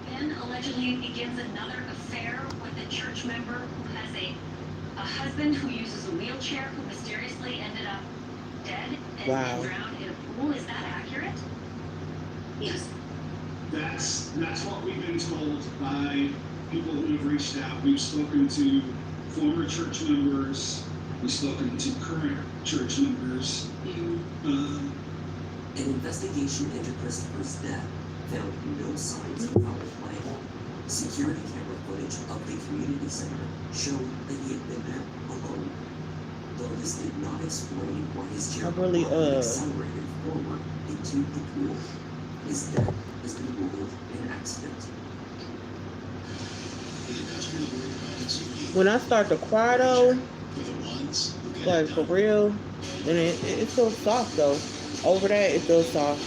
Ben allegedly begins another affair with a church member who has a husband who uses a wheelchair who mysteriously ended up dead and Wow. drowned in a pool. Is that accurate? Yes. That's what we've been told by people who have reached out. We've spoken to former church members. We've spoken to current church members. An investigation into Christopher's death found no signs of foul play. Security camera footage of the community center showed that he had been there alone. Though this did not explain why his chair accelerated forward into the pool. His death has been ruled an accident. When I start to cry though, like for real, then it feels soft though. Over that, it feels soft.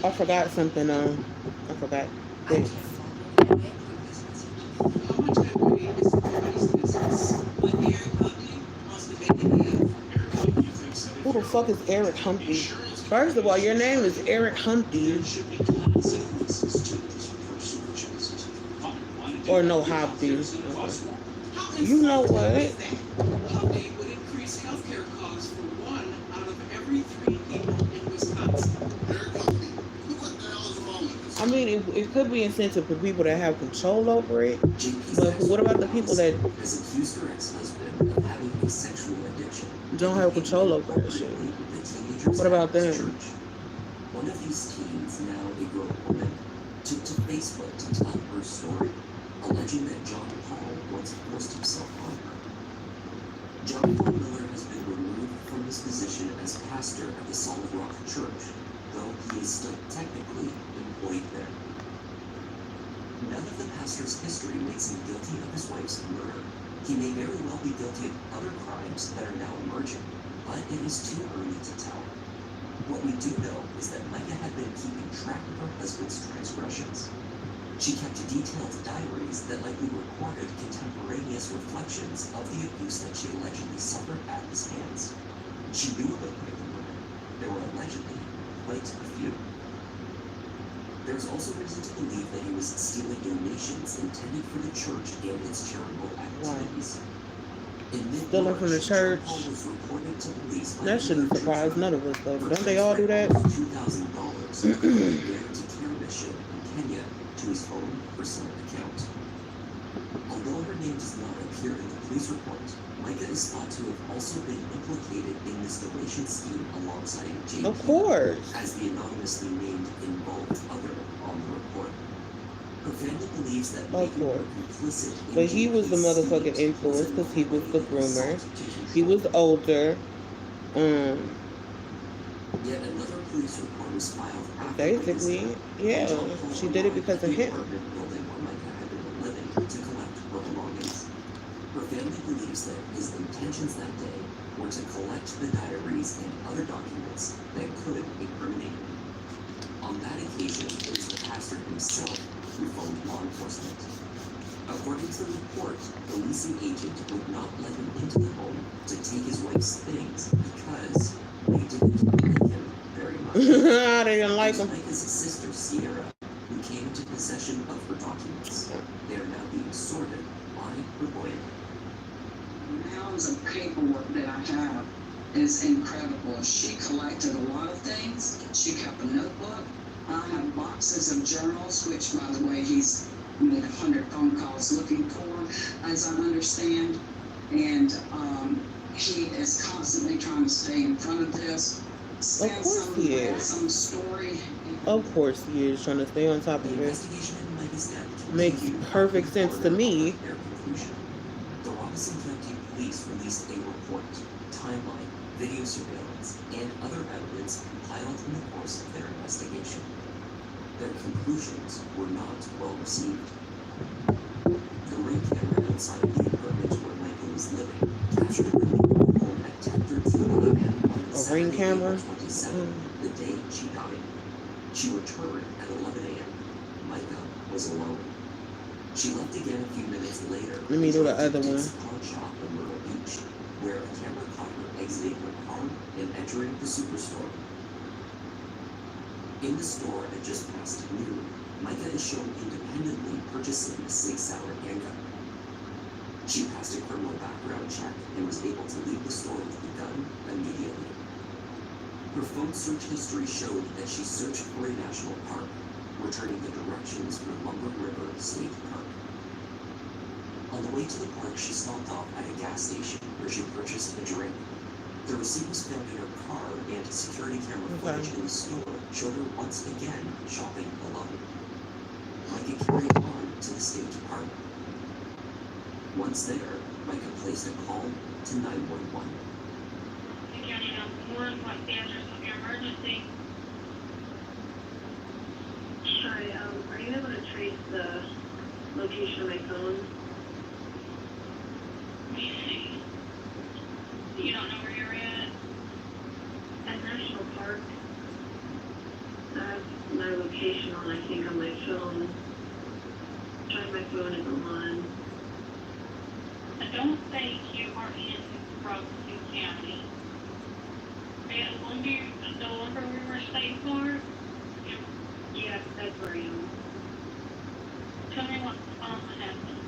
I forgot something. I forgot this. Who the fuck is Eric Humphrey? First of all, your name is Eric Humphrey. Or no, Humphrey. You know what? Update would increase healthcare costs for 1 out of every 3 people in Wisconsin. What the hell is wrong with this? I mean, it could be incentive for people that have control over it. But what about the people that has accused her ex-husband of having a sexual addiction? don't have control over that shit? What about them? One of these teens, now a grown woman, took to Facebook to tell her story, alleging that John Paul once forced himself on her. John Paul Miller has been removed from his position as pastor at the Solid Rock Church, though he is still technically employed there. None of the pastor's history makes him guilty of his wife's murder. He may very well be guilty of other crimes that are now emerging, but it is too early to tell. What we do know is that Micah had been keeping track of her husband's transgressions. She kept detailed diaries that likely recorded contemporaneous reflections of the abuse that she allegedly suffered at his hands. She knew about pregnant women. There were allegedly quite a few. There is also reason to believe that he was stealing donations intended for the church and its charitable activities. Stealing from the church? That shouldn't surprise none of us though. Don't they all do that? $2,000 to care mission in Kenya to his own personal account. Although her name does not appear in the police report, Micah is thought to have also been implicated in this donation scheme alongside JP. Of course. As the anonymously named involved other on the report. Her family believes that Micah were complicit in But he was the motherfucking influence because he was the groomer. He was older. Yet another police report was filed after Basically, yeah. She did it because of him. Building where Micah had been living to collect her belongings. Her family believes that his intentions that day were to collect the diaries and other documents that could incriminate him. On that occasion, it was the pastor himself who phoned law enforcement. According to the report, the leasing agent would not let him into the home to take his wife's things because they didn't like him very much. They didn't like him. Micah's sister Sierra, who came into possession of her documents. They are now being sorted by her lawyer. Pounds of paperwork that I have is incredible. She collected a lot of things. She kept a notebook. I have boxes of journals, which, by the way, he's made 100 phone calls looking for, as I understand. And he is constantly trying to stay in front of this. Of course he is. Some story. Of course he is trying to stay on top The of it. investigation into Micah's death Makes continued perfect sense to me. their conclusion. The Robeson County Police released a report, timeline, video surveillance, and other evidence compiled in the course of their investigation. Their conclusions were not well received. The ring camera outside of the apartment where Michael was living captured the ring home at 10:13 a.m. on A ring Saturday, camera? April 27th, the day she died. She returned at 11 a.m. Micah was alone. She left again a few minutes later. Let me do the and other drove to one. Dick's Pawn Shop in Myrtle Beach, where a camera caught her exiting her car and entering the superstore. In the store at just past noon, Micah is shown independently purchasing a Sig Sauer handgun. She passed a criminal background check and was able to leave the store with the gun immediately. Her phone search history showed that she searched for a national park, returning the directions for Lumber River State Park. On the way to the park, she stopped off at a gas station where she purchased a drink. The receipt was found in her car, and security camera footage in the store showed her once again shopping alone. Micah carried on to the state park. Once there, Micah placed a call to 911. County 911, what's the address of your emergency? Hi, are you able to trace the location of my phone? Let me see. You don't know where you're at? At National Park. I have my location on, I think, on my phone. Trying my phone is online. I don't think you are in Robeson County. At the Lumber River State Park? Yeah, that's where I am. Tell me what's happening.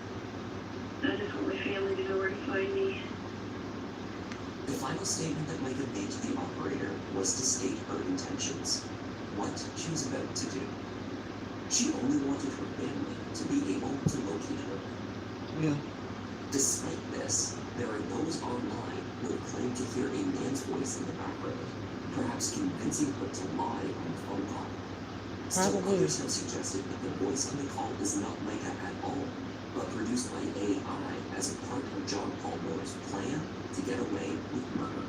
I just want my family to know where to find me. The final statement that Micah made to the operator was to state her intentions, what she was about to do. She only wanted her family to be able to locate her. Yeah. Despite this, there are those online who have claimed to hear a man's voice in the background, perhaps convincing her to lie on the phone call. Still, Probably. others have suggested that the voice on the call is not Micah at all, but produced by AI as a part of John Paul Miller's plan to get away with murder.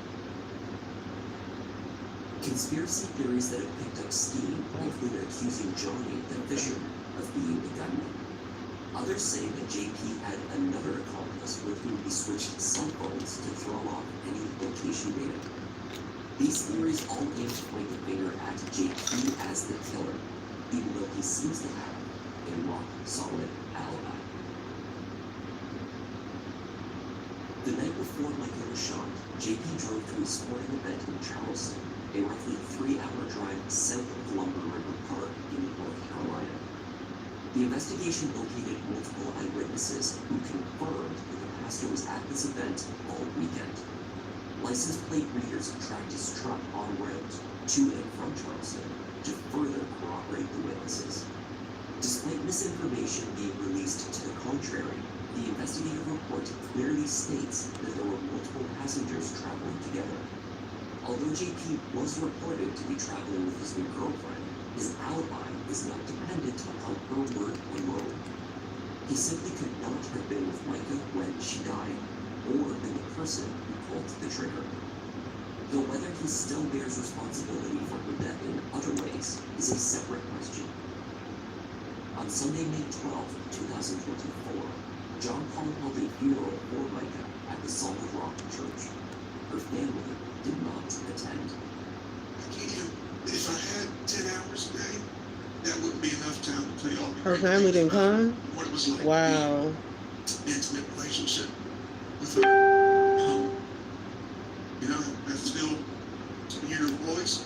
Conspiracy theories that have picked up steam include accusing Johnny the fisherman of being the gunman. Others say that JP had another accomplice with whom he switched cell phones to throw off any location data. These theories all aim to point the finger at JP as the killer, even though he seems to have a rock-solid alibi. The night before Michael was shot, JP drove to a sporting event in Charleston, a roughly 3-hour drive south of Lumber River Park in North Carolina. The investigation located multiple eyewitnesses who confirmed that the pastor was at this event all weekend. License plate readers tracked his truck en route to and from Charleston to further corroborate the witnesses. Despite misinformation being released to the contrary, the investigative report clearly states that there were multiple passengers traveling together. Although JP was reported to be traveling with his new girlfriend, his alibi is not dependent upon her word alone. He simply could not have been with Micah when she died, or been the person who pulled the trigger. Though whether he still bears responsibility for her death in other ways is a separate question. On Sunday, May 12, 2024, John Paul held a funeral for Micah at the Solid Rock Church. Her family did not attend. If I had 10 hours a day, that wouldn't be enough time to tell you all the Her great family things didn't about come? what it was like Wow. being intimate relationship with her. You know, I still hear her voice.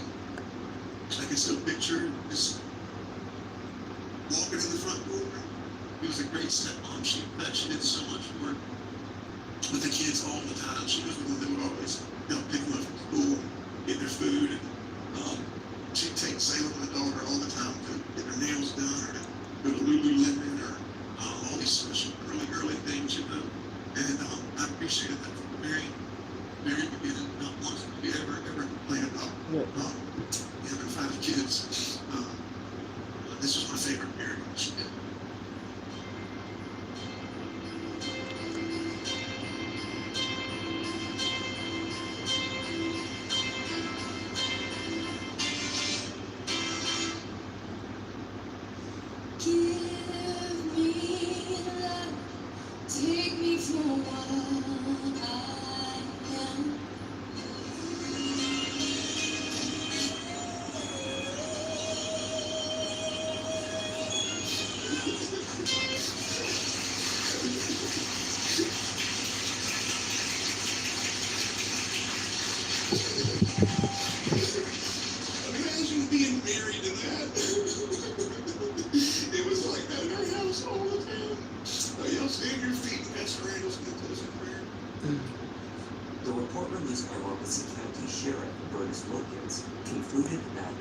I can still picture her just walking in the front door. She was a great stepmom. She did so much work with the kids all the time. She was the one that would always pick them up from school, get their food, and she'd take Salem, my daughter, all the time to get her nails done, or to go to Lululemon, or all these special early things, you know. And I appreciated having 5 kids, this was my favorite period when she did. Give me love, take me for what I am. Imagine being married to that. It was like that in our house all the time. Y'all stay on your feet, and Pastor Randall's going to close in prayer. The report released by Robeson County Sheriff Bernice Wilkins concluded that,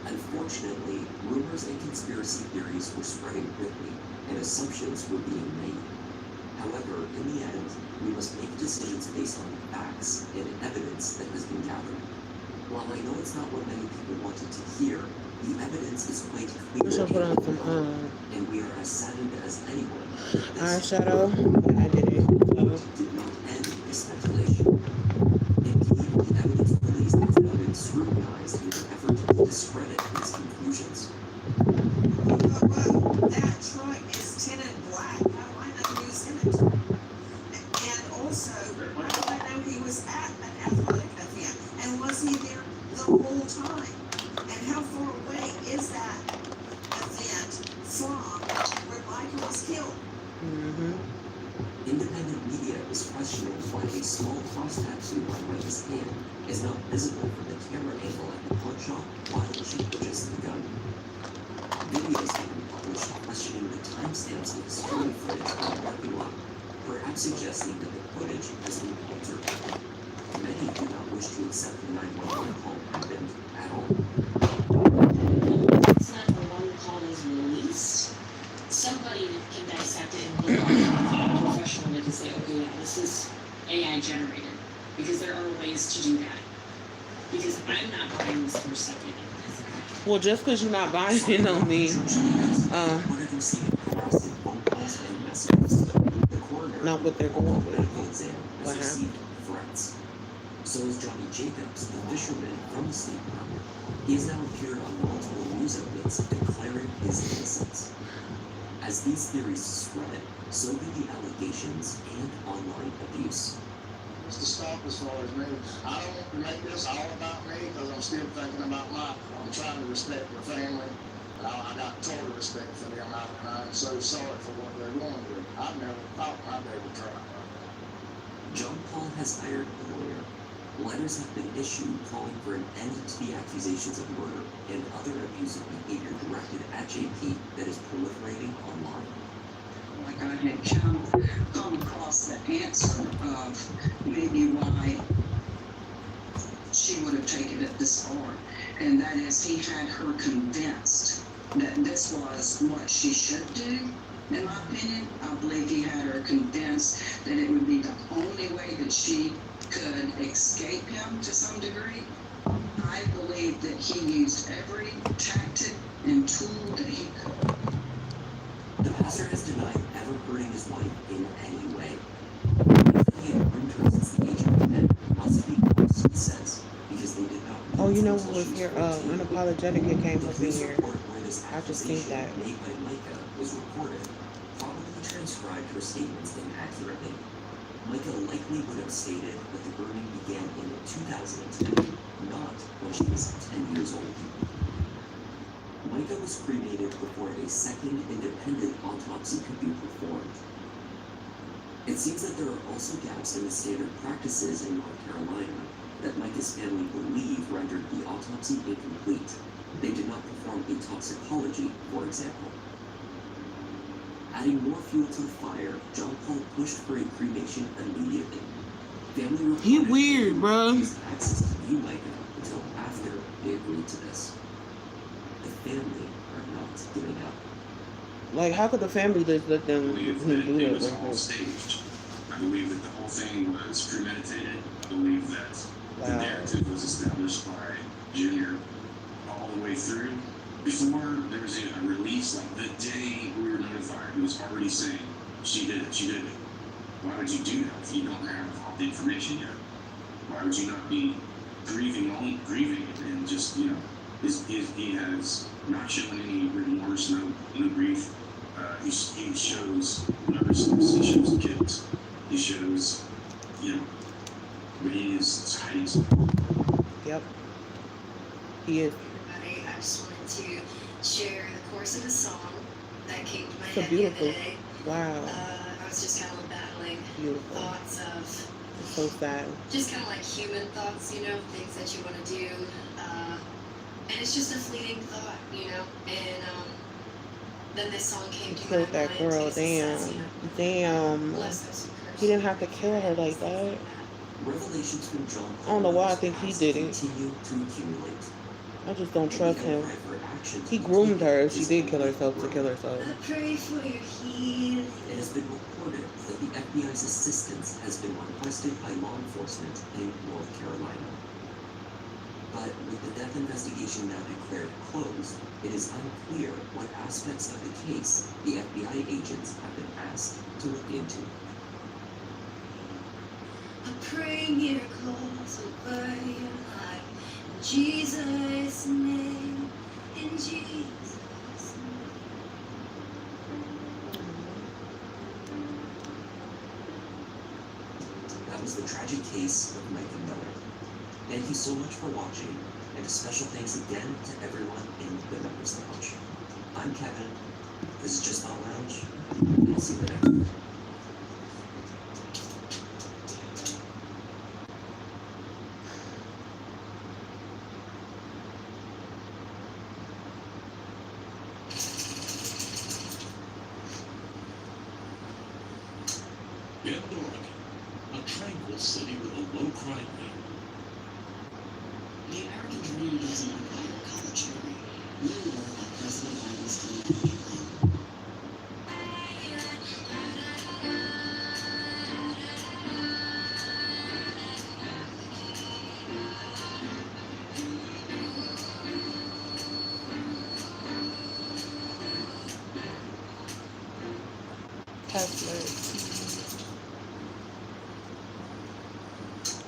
unfortunately, rumors and conspiracy theories were spreading quickly, and assumptions were being made. However, in the end, we must make decisions based on facts and evidence that has been gathered. While I know it's not what many people wanted to hear, the evidence is quite We clear, should put on some and we are as saddened as anyone. eyeshadow. I did it. Did not end the speculation. Indeed, the evidence released has now been scrutinized in an effort to discredit these conclusions. That truck is tinted black. How do I know he was in it? And also, how do I know he was at an athletic event? And was he there the whole time? And how far away is that event from where Michael was killed? Independent media is questioning why a small cross tattoo on Micah's hand is not visible from the camera angle at the pawn shop while she purchased the gun. Videos have been published questioning the timestamps of the security footage in the parking lot, perhaps suggesting that the footage has been altered. Many do not wish to accept the 911 call happened at all. It's not the one call is released. Somebody can dissect it and look at it professionally and say, okay, yeah, this is AI generated. Because there are ways to do that. Because I'm not buying this for a second. Well, just because you're not buying it don't mean, not what they're going with. What happened? Threats. So is Johnny Jacobs, the fisherman from the State Department. He has now appeared on multiple news outlets declaring his innocence. As these theories spread, so do the allegations and online abuse. It's to stop as far as me. I don't want to make this all about me because I'm still thinking about I'm trying to respect their family. And I got total respect for them, and I'm so sorry for what they're going through. I've never thought my day would turn out like that. John Paul has hired a lawyer. Letters have been issued calling for an end to the accusations of murder and other abusive behavior directed at JP that is proliferating online. Like I had come across the answer of maybe why she would have taken it this far. And that is, he had her convinced that this was what she should do. In my opinion, I believe he had her convinced that it would be the only way that she could escape him to some degree. I believe that he used every tactic and tool that he could. The pastor has denied ever hurting his wife in any way. He had groomed her since the age of 10 must be false, he says, because they did not. Oh, you know what was here? Unapologetic. It came up in here. I just think that. Made by Micah was recorded, probably transcribed her statements inaccurately. Micah likely would have stated that the burning began in 2010, not when she was 10 years old. Micah was cremated before a second independent autopsy could be performed. It seems that there are also gaps in the standard practices in North Carolina that Micah's family believe rendered the autopsy incomplete. They did not perform a toxicology, for example. Adding more fuel to the fire, John Paul pushed for a cremation immediately. Family He weird, bro. Access to view Micah until after they agreed to this. The family are not giving up. Like, how could the family just let them do It it? was all staged. I believe that the whole thing was premeditated. I believe that the narrative was established by Junior the way through. Before there was a release, like the day we were notified, it was already saying, she did it, she did it. Why would you do that if you don't have all the information yet? Why would you not be grieving and just, you know, he has not shown any remorse, no grief. He shows no response, he shows guilt, he shows, you know, but he is hiding something. Yep. He is. Everybody, I just wanted to share the chorus of a song that came to my So head beautiful. the other day. Wow. I was just kind of battling Beautiful. thoughts of It's so sad. just kind of like human thoughts, you know, things that you want to do. And it's just a fleeting thought, you know. And then this song came to my Killed mind. that girl. because it says, you know, Damn. bless those who curse He didn't you. have to kill her like that. Revelations from John I don't know why I Paul think he has did it. continue to accumulate. I just don't And trust the him. outcry for action to He be groomed taken her. She is did kill only herself to growing. kill herself. I pray for your healing. It has been reported that the FBI's assistance has been requested by law enforcement in North Carolina. But with the death investigation now declared closed, it is unclear what aspects of the case the FBI agents have been asked to look into. I pray miracles over your life. In Jesus' name. In Jesus' name. That was the tragic case of Micah Miller. Thank you so much for watching, and a special thanks again to everyone in the Members Lounge. I'm Kevin. This is Just Not Lounge. I'll see you next time. Bend, Oregon, a tranquil city with a low crime rate. The American dream doesn't require a college degree. Learn more about President Biden's clean energy plan.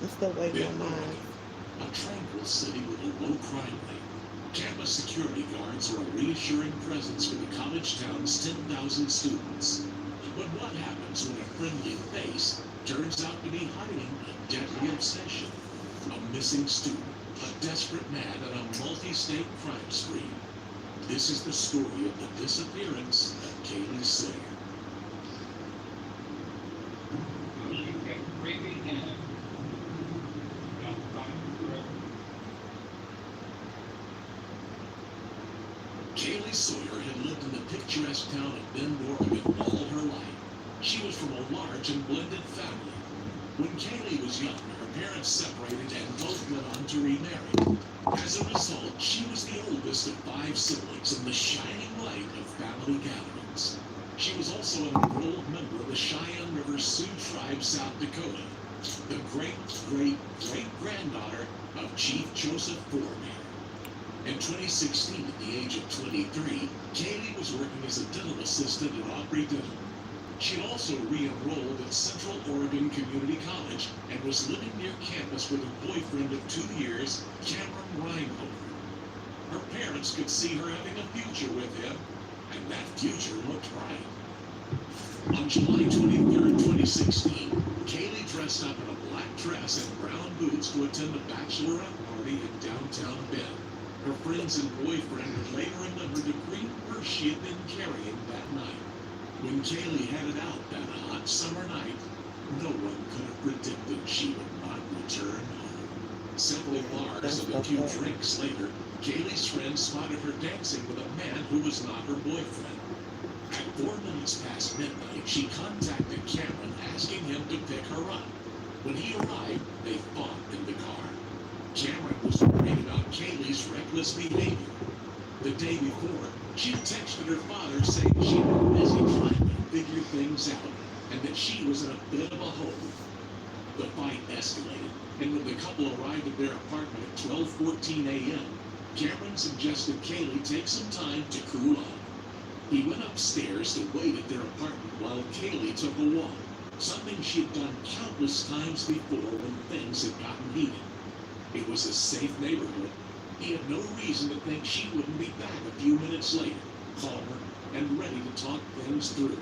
I'm still waiting on mine. A tranquil city with a low crime rate. Campus security guards are a reassuring presence for the college town's 10,000 students. But what happens when a friendly face turns out to be hiding a deadly obsession? A missing student, a desperate man, and a multi-state crime spree. This is the story of the disappearance of Kaylee Sawyer. Kaylee Sawyer had lived in the picturesque town of Bend, Oregon all her life. She was from a large and blended family. When Kaylee was young, her parents separated and both went on to remarry. As a result, she was the oldest of 5 siblings and the shining light of family gatherings. She was also an enrolled member of the Cheyenne River Sioux Tribe, South Dakota, the great-great-great-granddaughter of Chief Joseph Foreman. In 2016, at the age of 23, Kaylee was working as a dental assistant at Aubrey Dental. She also re-enrolled at Central Oregon Community College and was living near campus with her boyfriend of 2 years, Cameron Reinhofer. Her parents could see her having a future with him, and that future looked bright. On July 23, 2016, Kaylee dressed up in a black dress and brown boots to attend a bachelorette party in downtown Bend. Her friends and boyfriend would later remember the green purse she had been carrying that night. When Kaylee headed out that hot summer night, no one could have predicted she would not return home. Several bars and a few drinks later, Kaylee's friends spotted her dancing with a man who was not her boyfriend. At 4 minutes past midnight, she contacted Cameron asking him to pick her up. When he arrived, they fought in the car. Cameron was worried about Kaylee's reckless behavior. The day before, she texted her father saying she'd been busy trying to figure things out and that she was in a bit of a hole. The fight escalated, and when the couple arrived at their apartment at 12:14 a.m., Cameron suggested Kaylee take some time to cool off. He went upstairs to wait at their apartment while Kaylee took a walk, something she had done countless times before when things had gotten heated. It was a safe neighborhood. He had no reason to think she wouldn't be back a few minutes later, calmer and ready to talk things through.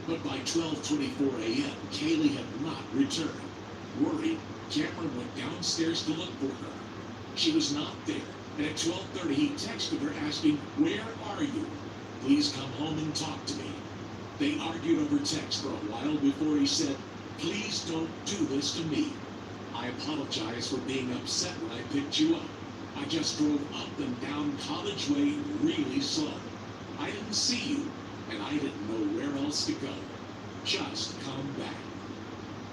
But by 12:24 a.m., Kaylee had not returned. Worried, Cameron went downstairs to look for her. She was not there, and at 12:30 he texted her asking, "Where are you? Please come home and talk to me." They argued over text for a while before he said, "Please don't do this to me. I apologize for being upset when I picked you up. I just drove up and down College Way really slow. I didn't see you, and I didn't know where else to go. Just come back."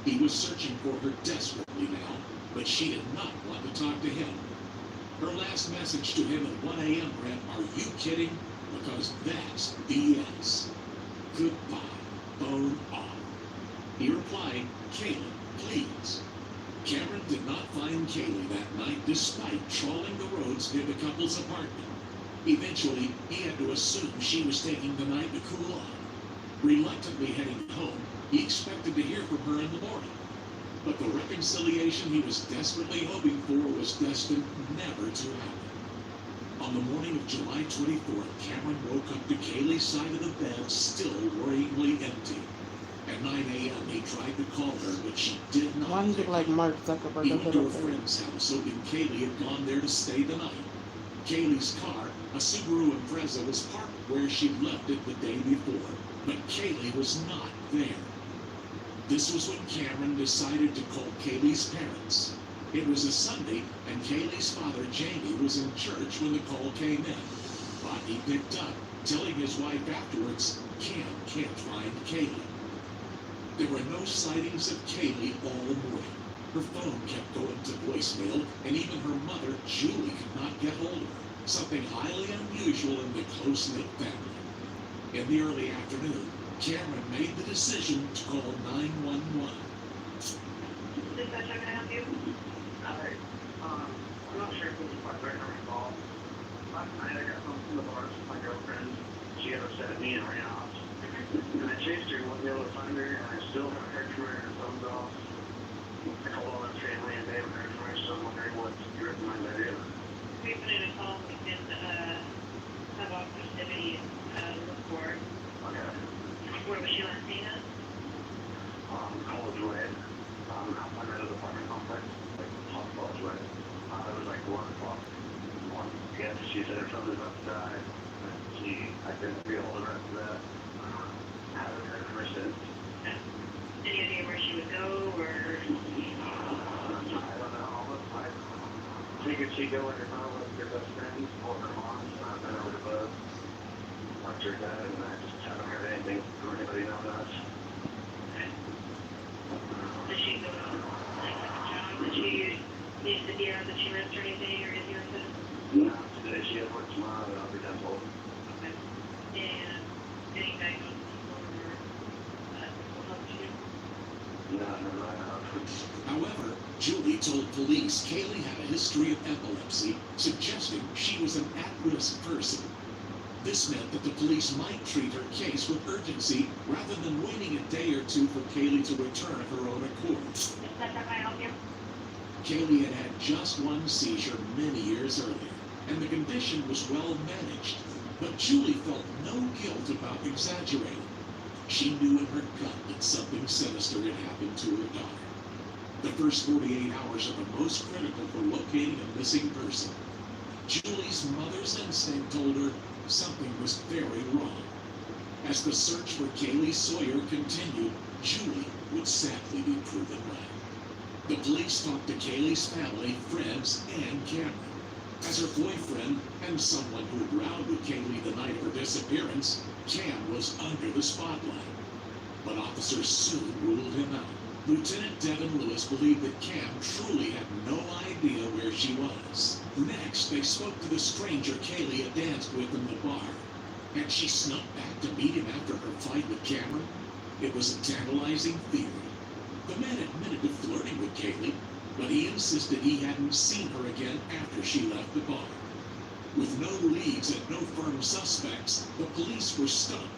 He was searching for her desperately now, but she did not want to talk to him. Her last message to him at 1 a.m. read, "Are you kidding? Because that's BS. Goodbye. Phone off." He replied, "Kaylee, please." Cameron did not find Kaylee that night despite trawling the roads near the couple's apartment. Eventually, he had to assume she was taking the night to cool off. Reluctantly heading home, he expected to hear from her in the morning. But the reconciliation he was desperately hoping for was destined never to happen. On the morning of July 24th, Cameron woke up to Kaylee's side of the bed still worryingly empty. At 9 a.m., he tried to call her, but she did not. Why do you look like Mark Zuckerberg? He went to a friend's house, hoping Kaylee had gone there to stay the night. Kaylee's car, a Subaru Impreza, was parked where she'd left it the day before, but Kaylee was not there. This was when Cameron decided to call Kaylee's parents. It was a Sunday, and Kaylee's father, Jamie, was in church when the call came in. But he picked up, telling his wife afterwards, "Cam can't find Kaylee." There were no sightings of Kaylee all morning. Her phone kept going to voicemail, and even her mother, Julie, could not get hold of her, something highly unusual in the close-knit family. In the early afternoon, Cameron made the decision to call 911. Dispatch, how can I help you? Hi. I'm not sure if this is quite right or recall. Last night I got home from the bar with my girlfriend. She had upset at me and ran off. And I chased her, wasn't able to find her, and I still haven't heard from her. Her phone's off. I called all her family and they haven't heard from her, so I'm wondering what you recommend I do. We put in a call, we can have Officer City look for her. Okay. Where was she last seen at? College Way. I'm at an apartment complex, like off College Way. It was like 1 o'clock. Yeah, she said her phone was about to die. I couldn't get a hold of her after that. Haven't heard from her since. Any idea where she would go, or? I don't know. I figured she'd go with her mom, with her best friend, or her mom. So I've been over to both. Talked to her dad, and I just haven't heard anything from anybody known us. Does she go to, like, a job that she needs to be on, that she rents or anything, or anything like that? No, today she has work tomorrow, but I'll be done told. Okay. And any diagnosis or mental health issue? No, no, I know. However, Julie told police Kaylee had a history of epilepsy, suggesting she was an at-risk person. This meant that the police might treat her case with urgency rather than waiting a day or two for Kaylee to return of her own accord. How can I help you? Kaylee had had just one seizure many years earlier, and the condition was well managed. But Julie felt no guilt about exaggerating. She knew in her gut that something sinister had happened to her daughter. The first 48 hours are the most critical for locating a missing person. Julie's mother's instinct told her something was very wrong. As the search for Kaylee Sawyer continued, Julie would sadly be proven right. The police talked to Kaylee's family, friends, and Cameron. As her boyfriend and someone who had rowed with Kaylee the night of her disappearance, Cam was under the spotlight. But officers soon ruled him out. Lieutenant Devin Lewis believed that Cam truly had no idea where she was. Next, they spoke to the stranger Kaylee had danced with in the bar. Had she snuck back to meet him after her fight with Cameron? It was a tantalizing theory. The man admitted to flirting with Kaylee, but he insisted he hadn't seen her again after she left the bar. With no leads and no firm suspects, the police were stunned.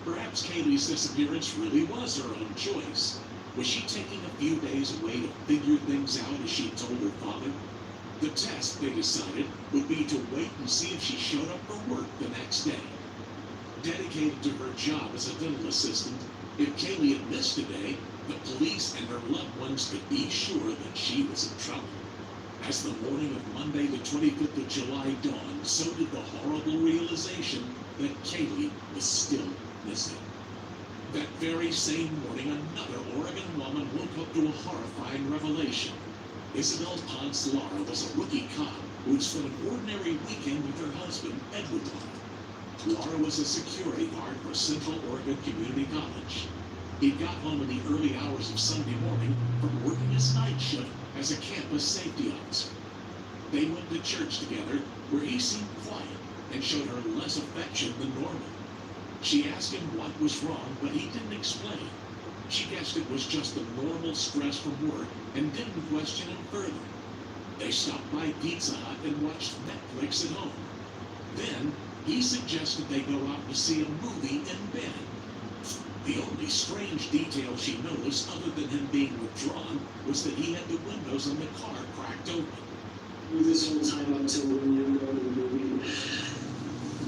Perhaps Kaylee's disappearance really was her own choice. Was she taking a few days away to figure things out as she told her father? The test, they decided, would be to wait and see if she showed up for work the next day. Dedicated to her job as a dental assistant, if Kaylee had missed a day, the police and her loved ones could be sure that she was in trouble. As the morning of Monday, the 25th of July dawned, so did the horrible realization that Kaylee was still missing. That very same morning, another Oregon woman woke up to a horrifying revelation. Isabel Ponce Lara was a rookie cop who had spent an ordinary weekend with her husband, Edward Lara. Lara was a security guard for Central Oregon Community College. He got home in the early hours of Sunday morning from working his night shift as a campus safety officer. They went to church together, where he seemed quiet and showed her less affection than normal. She asked him what was wrong, but he didn't explain. She guessed it was just the normal stress from work and didn't question him further. They stopped by Pizza Hut and watched Netflix at home. Then, he suggested they go out to see a movie in bed. The only strange detail she noticed, other than him being withdrawn, was that he had the windows on the car cracked open. This whole time up till when you go to the movie,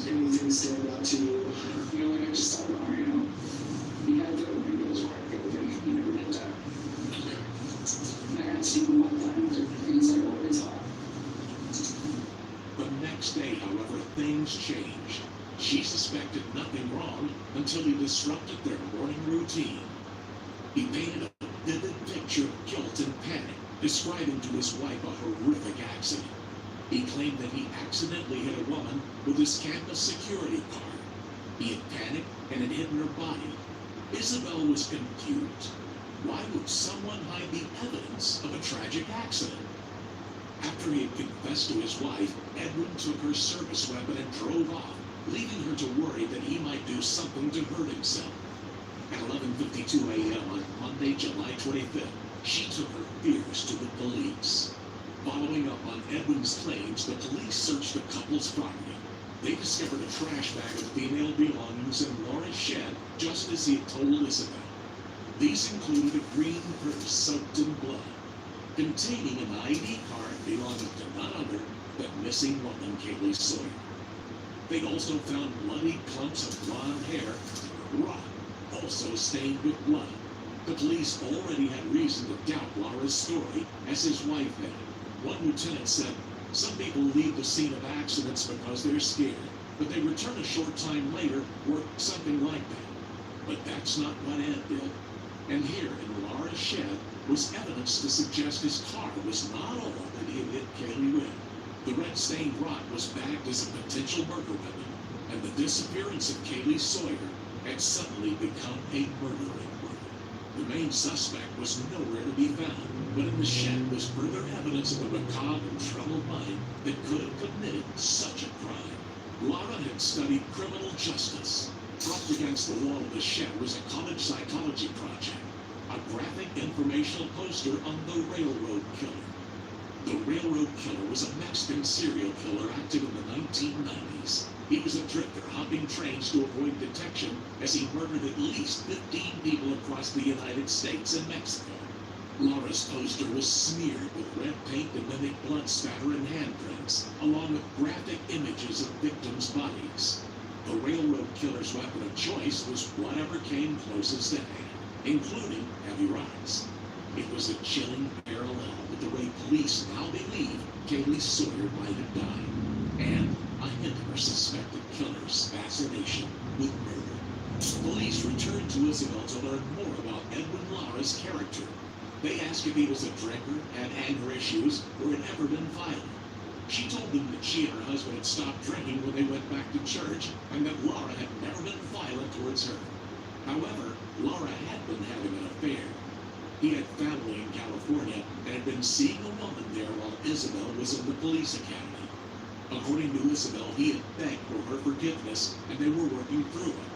anything stand out to you? You know, like I just thought about, you had the windows cracked open, you never did that. I got to see them one time, things I always thought. The next day, however, things changed. She suspected nothing wrong until he disrupted their morning routine. He painted a vivid picture of guilt and panic, describing to his wife a horrific accident. He claimed that he accidentally hit a woman with his campus security card. He had panicked and had hidden her body. Isabel was confused. Why would someone hide the evidence of a tragic accident? After he had confessed to his wife, Edwin took her service weapon and drove off, leaving her to worry that he might do something to hurt himself. At 11:52 a.m. on Monday, July 25th, she took her fears to the police. Following up on Edwin's claims, the police searched the couple's property. They discovered a trash bag of female belongings in Laura's shed, just as he had told Isabel. These included a green purse soaked in blood, containing an ID card belonging to none other than missing woman Kaylee Sawyer. They also found bloody clumps of blonde hair and a rock, also stained with blood. The police already had reason to doubt Laura's story, as his wife had. One lieutenant said, "Some people leave the scene of accidents because they're scared, but they return a short time later," or something like that. But that's not what Ed did. And here in Laura's shed was evidence to suggest his car was not all that he had hit Kaylee with. The red-stained rock was bagged as a potential murder weapon, and the disappearance of Kaylee Sawyer had suddenly become a murder inquiry. The main suspect was nowhere to be found, but in the shed was further evidence of a macabre and troubled mind that could have committed such a crime. Laura had studied criminal justice. Propped against the wall of the shed was a college psychology project, a graphic informational poster on the Railroad Killer. The Railroad Killer was a Mexican serial killer active in the 1990s. He was a drifter, hopping trains to avoid detection as he murdered at least 15 people across the United States and Mexico. Laura's poster was smeared with red paint to mimic blood spatter and handprints, along with graphic images of victims' bodies. The Railroad Killer's weapon of choice was whatever came closest at hand, including heavy rocks. It was a chilling parallel with the way police now believe Kaylee Sawyer might have died, and a hint of her suspected killer's fascination with murder. Police returned to Isabel to learn more about Edwin Lara's character. They asked if he was a drinker, had anger issues, or had ever been violent. She told them that she and her husband had stopped drinking when they went back to church, and that Laura had never been violent towards her. However, Laura had been having an affair. He had family in California and had been seeing a woman there while Isabel was in the police academy. According to Isabel, he had begged for her forgiveness, and they were working through it.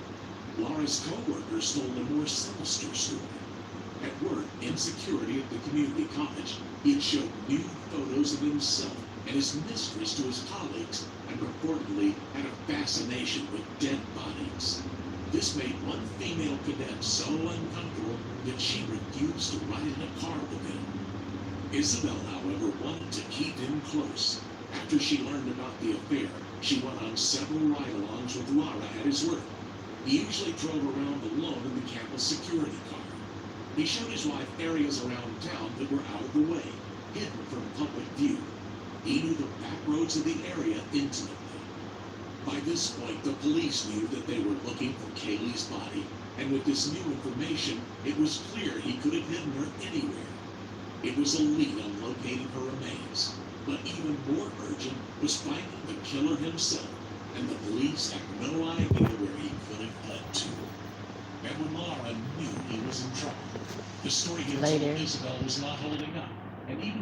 Laura's co-workers told a more sinister story. At work, in security at the community college, he had showed nude photos of himself and his mistress to his colleagues and reportedly had a fascination with dead bodies. This made one female cadet so uncomfortable that she refused to ride in a car with him. Isabel, however, wanted to keep him close. After she learned about the affair, she went on several ride-alongs with Lara at his work. He usually drove around alone in the campus security car. He showed his wife areas around town that were out of the way, hidden from public view. He knew the back roads of the area intimately. By this point, the police knew that they were looking for Kaylee's body, and with this new information, it was clear he could have hidden her anywhere. It was a lead on locating her remains, but even more urgent was finding the killer himself, and the police had no idea where he could have fled to. And when Lara knew he was in trouble, the story he told Isabel was not holding up, and even